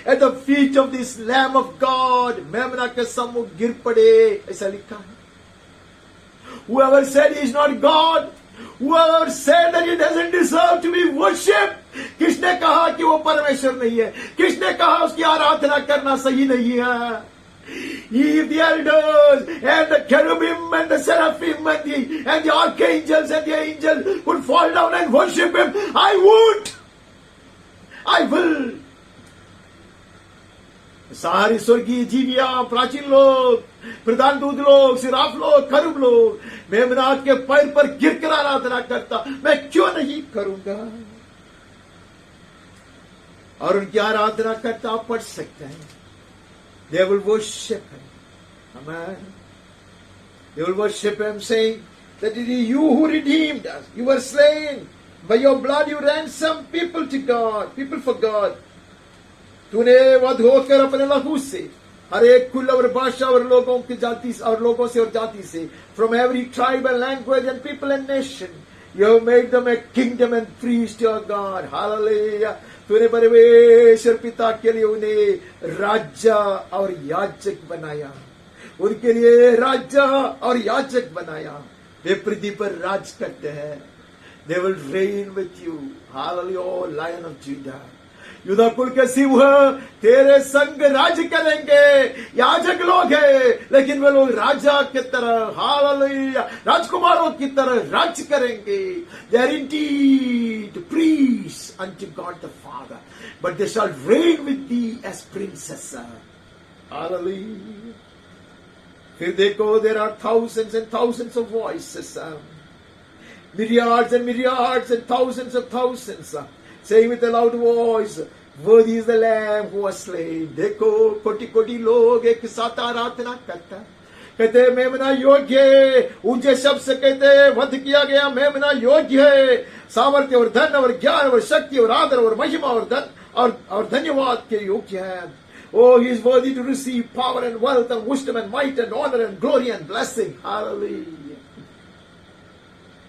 at the feet of this Lamb of God. मेमना के सम्मुख गिर पड़े, ऐसा लिखा है. Whoever said he is not God, whoever said that he doesn't deserve to be worshipped, किसने कहा कि वो परमेश्वर नहीं है, किसने कहा उसकी आराधना करना सही नहीं है. If the elders and the cherubim and the seraphim and the archangels and the angels would fall down and worship him, I will. सारी स्वर्गीय जीवियां, प्राचीन लोग, प्रधान दूत लोग, सिराफ लोग, खरूब लोग मेमना के पैर पर गिरकर आराधना करता, मैं क्यों नहीं करूंगा. और उनकी आराधना करता आप पढ़ सकते हैं. They will worship him. Amen. They will worship him saying that it is you who redeemed us. You were slain. By your blood you ransomed people to God, people for God. तूने वध होकर अपने लहू से हर एक कुल और भाषा और लोगों की जाति और लोगों से और जाति से, from every tribe and language and people and nation, you have made them a kingdom and priest to our God. Hallelujah. तूने परमेश्वर पिता के लिए उन्हें राजा और याजक बनाया, उनके लिए राजा और याजक बनाया. वे पृथ्वी पर राज करते हैं. They will reign with you. Hallelujah, Lion of Judah. युदा कुल के सिंह तेरे संग राज करेंगे। याजक लोग हैं लेकिन वे लोग राजा की तरह, हालेलुया, राजकुमारों की तरह राज करेंगे। They are indeed priests unto God the Father, but they shall reign with thee as princes. Hallelujah. फिर देखो, there are thousands and thousands of voices, myriads and myriads and thousands of thousands, saying with a loud voice, worthy is the Lamb who was slain. देखो कोटि कोटि लोग एक साथ आराधना करता, कहते मेमना योग्य है, ऊंचे शब्द से कहते वध किया गया मेमना योग्य है, सामर्थ्य और धन और ज्ञान और शक्ति और आदर और महिमा और धन और धन्यवाद के योग्य है। Oh, he is worthy to receive power and wealth and wisdom and might and honor and glory and blessing. Hallelujah.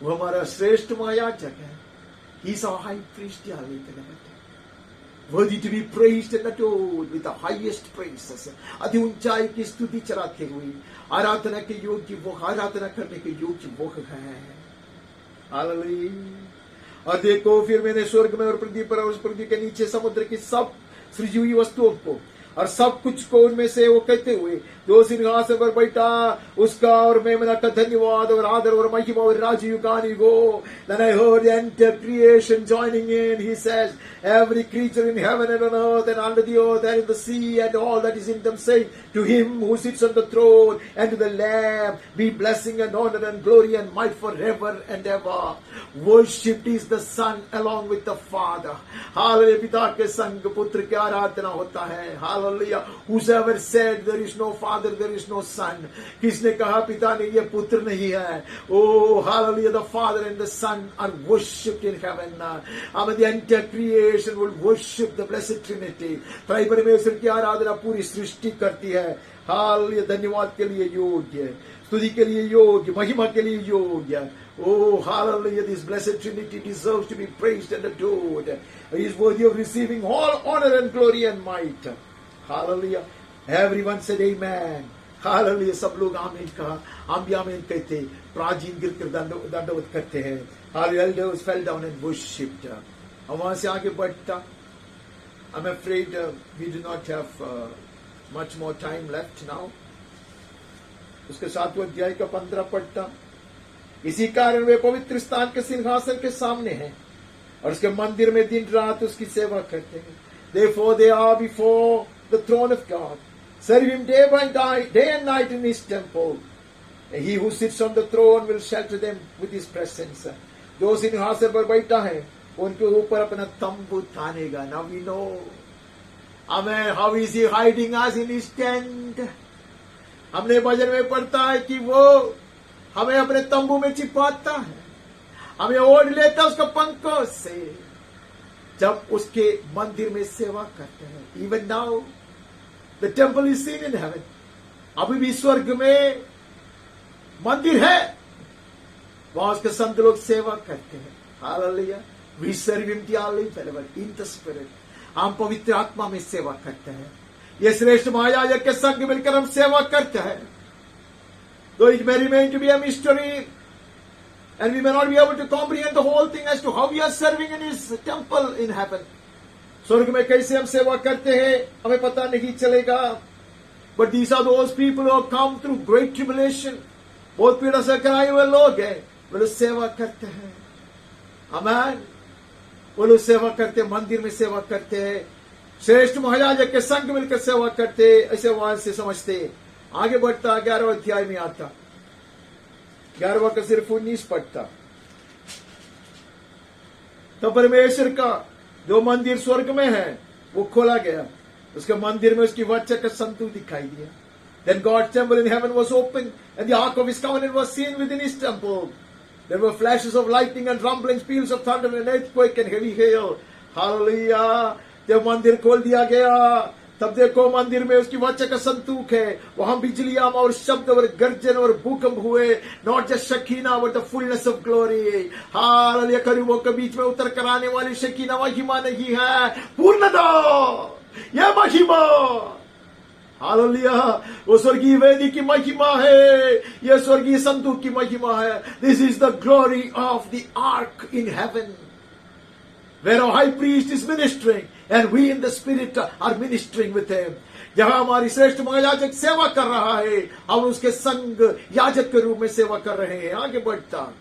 वो हमारा श्रेष्ठ महायाजक है. He is our high priest. Worthy to be praised and adored with the highest praises. अति ऊंचाई की स्तुति चढ़ाते हुए आराधना के योग्य वो, आराधना करने के योग्य वो है. Hallelujah. और देखो, फिर मैंने स्वर्ग में और पृथ्वी पर और उस पृथ्वी के नीचे समुद्र की सब सृजी हुई वस्तुओं को और सब कुछ को उनमें से वो कहते हुए जो सिंहासन पर बैठा उसका और मेमना का धन्यवाद और आदर और महिमा और राज युगानुयुगो. Then I heard the entire creation joining in. He says, every creature in heaven and on earth and under the earth and in the sea and all that is in them, saying, to him who sits on the throne and to the Lamb be blessing and honor and glory and might forever and ever. Worshipped is the Son along with the Father. Hallelujah. पिता के संग पुत्र की आराधना होता है. Hallelujah. Whosoever said there is no Father, there is no Son. किसने कहा पिता नहीं है, पुत्र नहीं है. Oh, hallelujah. The Father and the Son are worshipped in heaven. The entire creation will worship the blessed Trinity. त्रय परमेश्वर की आराधना पूरी सृष्टि करती है. Hallelujah. धन्यवाद के लिए योग्य, स्तुति के लिए योग्य, महिमा के लिए योग्य. Oh, hallelujah. This blessed Trinity deserves to be praised and adored. He is worthy of receiving all honor and glory and might. Hallelujah. Everyone said amen. Hallelujah. सब लोग आमीन कहा. हम भी आमीन कहते, प्राचीन गिर कर दंडवत करते हैं. Hallelujah. Elders fell down and worshipped. और वहां से आगे बढ़ता. I'm afraid we do not have much more time left now. उसके 7वें अध्याय का 15 पढ़ता. इसी कारण वे पवित्र स्थान के सिंहासन के सामने हैं और उसके मंदिर में दिन रात उसकी सेवा करते हैं. Therefore they are before the throne of God, serve him day and night in his temple. And he who sits on the throne will shelter them with his presence. जो सिंहासन पर बैठा है उनके ऊपर अपना तंबू तानेगा. Now we know, amen, how is he hiding us in his tent. हमने भजन में पढ़ता है कि वो हमें अपने तंबू में छिपाता है, हमें ओढ़ लेता उसका पंखों से जब उसके मंदिर में सेवा करते हैं. Even now the temple is seen in heaven. अभी भी स्वर्ग में मंदिर है, वहां उसके संत लोग सेवा करते हैं. Hallelujah. We serve him dearly forever in the spirit. हम पवित्र आत्मा में सेवा करते हैं. ये श्रेष्ठ महायाजक के संग मिलकर हम सेवा करते हैं. Though it may remain to be a mystery, and we may not be able to comprehend the whole thing as to how we are serving in his temple in heaven. स्वर्ग में कैसे हम सेवा करते हैं हमें पता नहीं चलेगा. But these are those people who have come through great tribulation. बहुत पीड़ा से कराए हुए लोग हैं, वे लोग सेवा करते हैं. आमीन. वो लोग सेवा करते हैं, मंदिर में सेवा करते हैं, श्रेष्ठ महायाजक के संग मिलकर सेवा करते. ऐसे वहां से समझते. आगे बढ़ता 11वें अध्याय में आता. 11वां का सिर्फ 19 पढ़ता. तो परमेश्वर का जो मंदिर स्वर्ग में है वो खोला गया. उसके मंदिर में उसकी वाचा का संतूक दिखाई दिया. Then God's temple in heaven was opened, and the ark of his covenant was seen within his temple. There were flashes of lightning and rumblings, peals of thunder and earthquake and heavy hail. Hallelujah. जब मंदिर खोल दिया गया तब देखो मंदिर में उसकी वाचा का संतूक है. वहां बिजलियां और शब्द और गर्जन और भूकंप हुए. Not just Shakina but the fullness of glory. Hallelujah. करूबों के बीच में उतर कर आने वाली शकीना महिमा नहीं है, पूर्णता. यह महिमा, हालेलुया, वो स्वर्गीय वेदी की महिमा है, यह स्वर्गीय संतूक की महिमा है. This is the glory of the ark in heaven, where our high priest is ministering. and we in the spirit are ministering with him. जहां हमारी श्रेष्ठ महायाजक सेवा कर रहा है, हम उसके संग याजक के रूप में सेवा कर रहे हैं. आगे बढ़ता,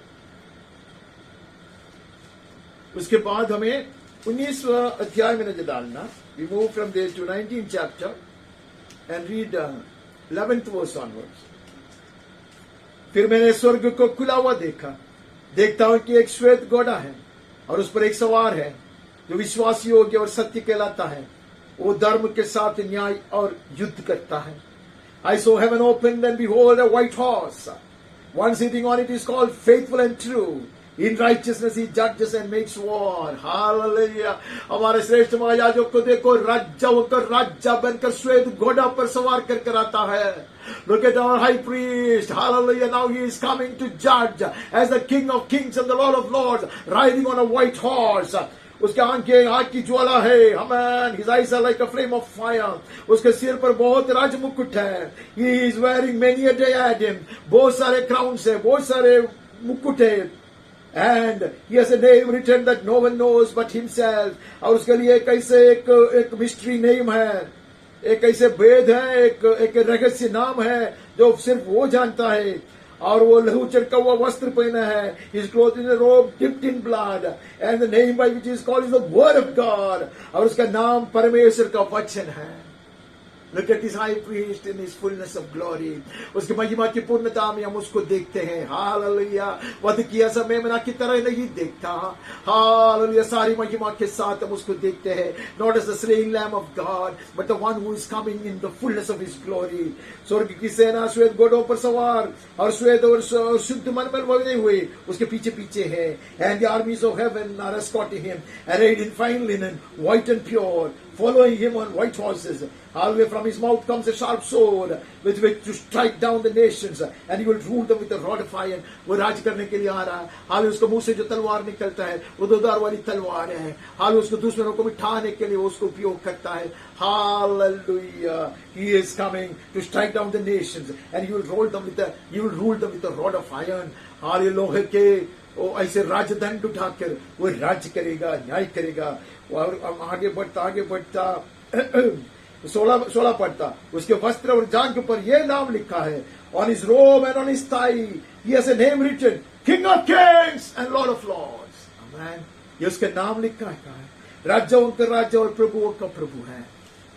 उसके बाद हमें 19वां अध्याय में नजर डालना. We move from there to 19th chapter and read 11th verse onwards. फिर मैंने स्वर्ग को खुला हुआ देखता हूं कि एक श्वेत घोड़ा है और उस पर एक सवार है जो विश्वासी योग्य और सत्य कहलाता है. वो धर्म के साथ न्याय और युद्ध करता है. I saw heaven opened and behold a white horse. One sitting on it is called faithful and true. In righteousness he judges and makes war. Hallelujah. हमारे श्रेष्ठ महायाजक को देखो, राजा होकर राजा बनकर श्वेत घोड़ा पर सवार कर आता है. Look at our high priest. Hallelujah. Now he is coming to judge as the King of kings and the Lord of lords, riding on a white horse. उसके आंखें आग की ज्वाला है. Amen. His eyes are like a flame of fire. उसके सिर पर बहुत राज मुकुट है. He is wearing many a diadem. बहुत सारे क्राउन्स है, बहुत सारे मुकुट है. And he has a name written that no one knows but himself. और उसके लिए एक मिस्ट्री नेम है, एक ऐसे भेद है, एक रहस्य नाम है जो सिर्फ वो जानता है. और वो लहू चढ़का हुआ वस्त्र पहना है. His clothed in a robe dipped in blood, and the name by which he is called is the Word of God. और उसका नाम परमेश्वर का वचन है. Look at his high priest in his fullness of glory. उसकी महिमा की पूर्णता में हम उसको देखते हैं. हालेलुया. वध किया सा मेमना की तरह नहीं देखता. हालेलुया. सारी महिमा के साथ हम उसको देखते हैं. Not as the slain lamb of God, but the one who is coming in the fullness of his glory. स्वर्ग की सेना श्वेत घोड़ों पर सवार और श्वेत और शुद्ध मन पर बने हुए उसके पीछे पीछे है. And the armies of heaven are escorting him, arrayed in fine linen, white and pure, following him on white horses. Hallelujah. From his mouth comes a sharp sword with which to strike down the nations, and he will rule them with a rod of iron. वो राज करने के लिए आ रहा है. हाल उसको मुंह से जो तलवार निकलता है वो दोधार वाली तलवार है. हाल उसको दुश्मनों को मिठाने के लिए उसको उपयोग करता है. Hallelujah. He is coming to strike down the nations, and he will rule them with a rod of iron. हाल लोहे के ऐसे राजदंड उठाकर वो राज्य करेगा, न्याय करेगा. और आगे बढ़ता 16 पढ़ता, उसके वस्त्र और जांघ पर यह नाम लिखा है. On his robe and on his thigh he has a name written, King of kings and Lord of lords. Amen. ये उसके नाम लिखा है. राजाओं का राजा और प्रभुओं का प्रभु है.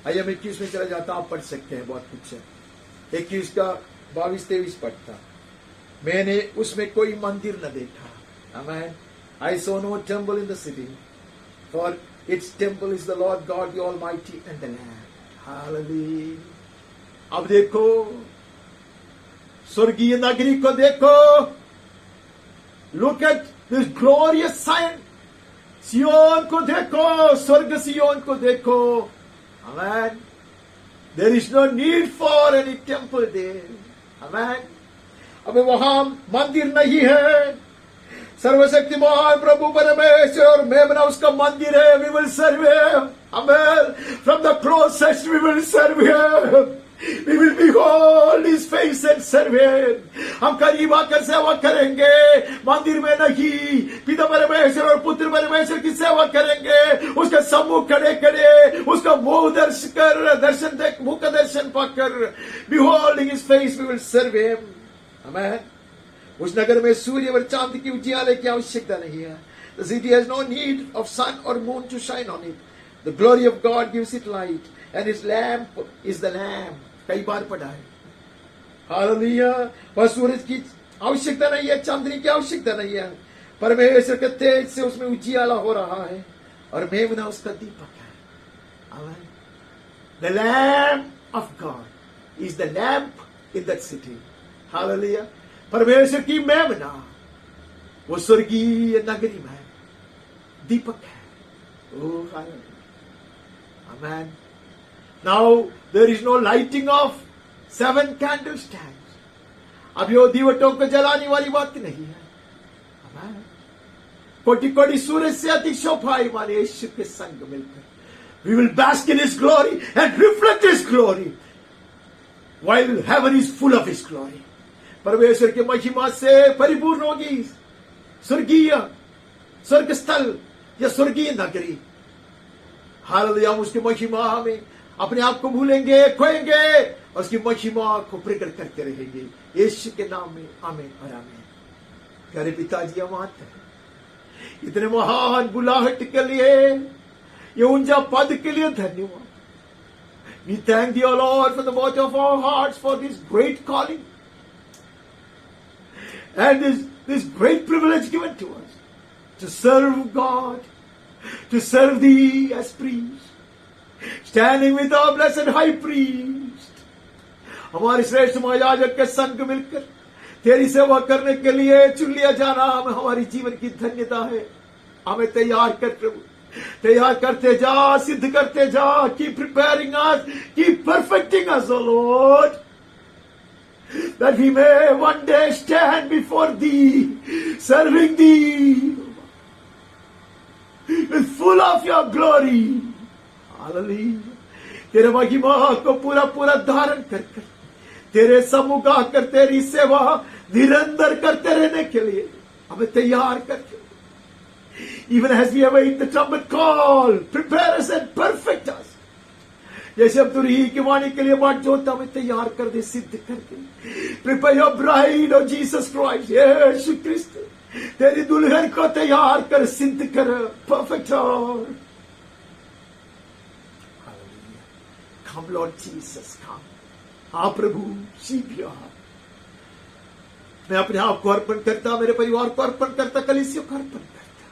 आइए मैं 21 में चला जाता, आप पढ़ सकते हैं, बहुत कुछ है. 21 का 22-23 पढ़ता. मैंने उसमें कोई मंदिर न देखा. Amen. I saw no temple in the city, for its temple is the Lord God, the Almighty, and the Lamb. Hallelujah. अब देखो स्वर्गीय नगरी को देखो. Look at this glorious sign. सियोन को देखो, स्वर्ग सियोन को देखो. Amen. There is no need for any temple there. Amen. अब वहां मंदिर नहीं है. सर्वशक्तिमान प्रभु परमेश्वर मेमना उसका मंदिर है. We will serve him. Amen. From the closest we will serve him. We will behold his face and serve him. हम करीब आकर सेवा करेंगे, मंदिर में नहीं. पिता परमेश्वर और पुत्र परमेश्वर की सेवा करेंगे. उसका सम्मुख खड़े खड़े उसका मुख मुख का दर्शन पाकर, beholding his face we will serve him. Amen. उस नगर में सूर्य और चांद की उजियाले की आवश्यकता नहीं है. The city has no need of sun or moon to shine on it. The glory of God gives it light, and his lamp is the lamb. कई बार पढ़ा है. हालेलुया. पर सूरज की आवश्यकता नहीं है, चांदनी की आवश्यकता नहीं है. परमेश्वर के तेज से उसमें उजियाला हो रहा है और मेमना उसका दीपक है. Amen. The lamb of God is the lamp in that city. Hallelujah. परमेश्वर की मेमना वो स्वर्गीय नगरी में दीपक है. Oh, hallelujah. Amen. Now there is no lighting of 7 candlestands. अब यो दीवटों को जलाने वाली बात नहीं है. Amen. कोटि-कोटि सूरज से अधिक शोभायमान यीशु के संग मिलकर we will bask in his glory and reflect his glory while heaven is full of his glory. परमेश्वर की महिमा से परिपूर्ण होगी स्वर्ग स्थल या स्वर्गीय नगरी. हालेलुया, हम उसकी महिमा में अपने आप को भूलेंगे, खोएंगे और उसकी महिमा को प्रकट करते रहेंगे। यीशु के नाम में आमीन और आमीन। प्यारे पिताजी, हम आते हैं इतने महान बुलाहट के लिए, ये ऊंचा पद के लिए धन्यवाद। We thank you, Lord, from the bottom of our hearts for this great calling and this great privilege given to us to serve God, to serve Thee as priest, standing with our blessed High Priest, हमारे श्रेष्ठ महायाजक के संग मिलकर तेरी सेवा करने के लिए चुन लिया जाना हमारी जीवन की धन्यता है। हमें तैयार कर प्रभु, तैयार करते जा, सिद्ध करते जा। Keep preparing us, keep perfecting us, O Lord, that we may one day stand before Thee, serving Thee with full of Your glory. Hallelujah. तेरे महिमा को पूरा पूरा धारण कर कर तेरे सम्मुख आकर तेरी सेवा निरंतर करते रहने के लिए हमें तैयार करके, even as we await the trumpet call, prepare us and perfect us. जैसे अब तुरही की वाणी के लिए बाट जोता हमें तैयार कर दे, सिद्ध कर दे। Prepare your bride of Jesus Christ, यीशु क्रिस्त, तेरी दुल्हन को तैयार कर, सिद्ध कर, perfect her. Hallelujah. Come Lord Jesus, come. हाँ प्रभु, शीघ्र यहाँ। मैं अपने आप को अर्पण करता, मेरे परिवार को अर्पण करता, कलीसिया को अर्पण करता।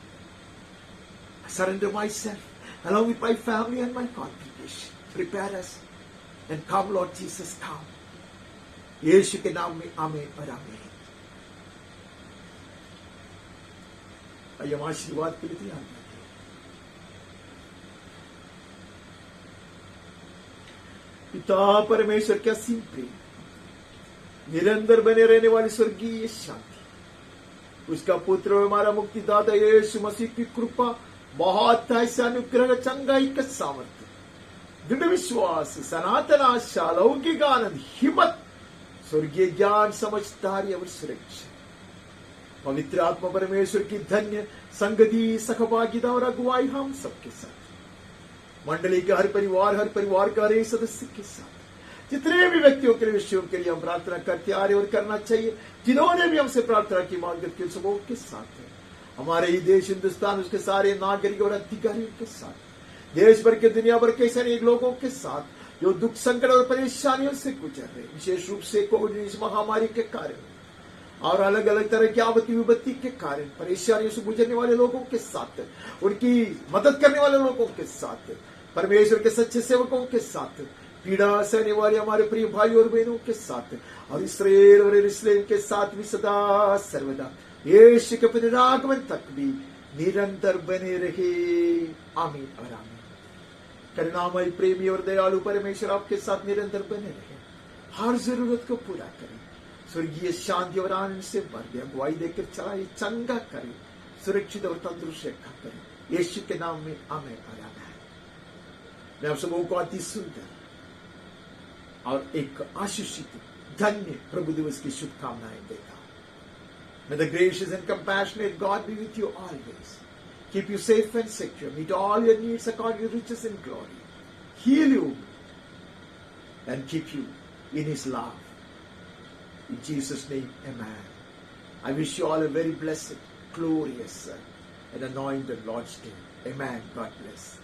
I surrender myself along with my family and my congregation. Prepare us and come Lord Jesus, come. यीशु के नाम में आमीन और आमीन। आइए हम आशीर्वाद के लिए तैयार हैं। पिता परमेश्वर का असीम प्रेम, निरंतर बने रहने वाली स्वर्गीय शांति, उसका पुत्र और हमारा मुक्तिदाता यीशु मसीह की कृपा, बहुत ऐसा अनुग्रह, चंगाई का सामर्थ्य, दृढ़ विश्वास, सनातन आशा, लौकिक आनंद, हिम्मत, स्वर्गीय ज्ञान, समझदारी और सुरक्षा, पवित्र आत्मा परमेश्वर की धन्य संगति, सहभागिता और अगुवाई हम सबके साथ, मंडली के हर परिवार का हर एक सदस्य के साथ, जितने भी व्यक्तियों के लिए, विषयों के लिए हम प्रार्थना करते आ रहे और करना चाहिए, जिन्होंने भी हमसे प्रार्थना की मांग के सबों के साथ है। हमारे ही देश हिंदुस्तान, उसके सारे नागरिक और अधिकारियों के साथ, देश भर के, दुनिया भर के अनेक लोगों के साथ जो दुख, संकट और परेशानियों से गुजर रहे, विशेष रूप से कोविड महामारी के कारण और अलग अलग तरह की आपत्ति विपत्ति के कारण परेशानियों से गुजरने वाले लोगों के साथ, उनकी मदद करने वाले लोगों के साथ, परमेश्वर के सच्चे सेवकों के साथ, पीड़ा सहने वाले हमारे प्रिय भाई और बहनों के साथ, और इस्राएल और यरूशलेम के साथ भी सदा सर्वदा यीशु के पुनरागमन तक भी निरंतर बने रहे। आमीन और आमीन। करुणामय, प्रेमी और दयालु परमेश्वर आपके साथ निरंतर बने रहे, हर जरूरत को पूरा करें, स्वर्गीय शांति और आनंद से भर दे, अगुवाई देकर चलाए, चंगा करे, सुरक्षित और तंदुरुस्त रखा करे, यीशु के नाम में आमीन और आमीन। मैं आप सबों को अति सुंदर और एक आशीषित धन्य प्रभु दिवस की शुभकामनाएं देता हूं। May the gracious and compassionate God be with you always, keep you safe and secure, meet all your needs according to riches and glory, heal you and keep you in His love. In Jesus' name, amen. I wish you all a very blessed, glorious and anointed Lord's Day. Amen. God bless.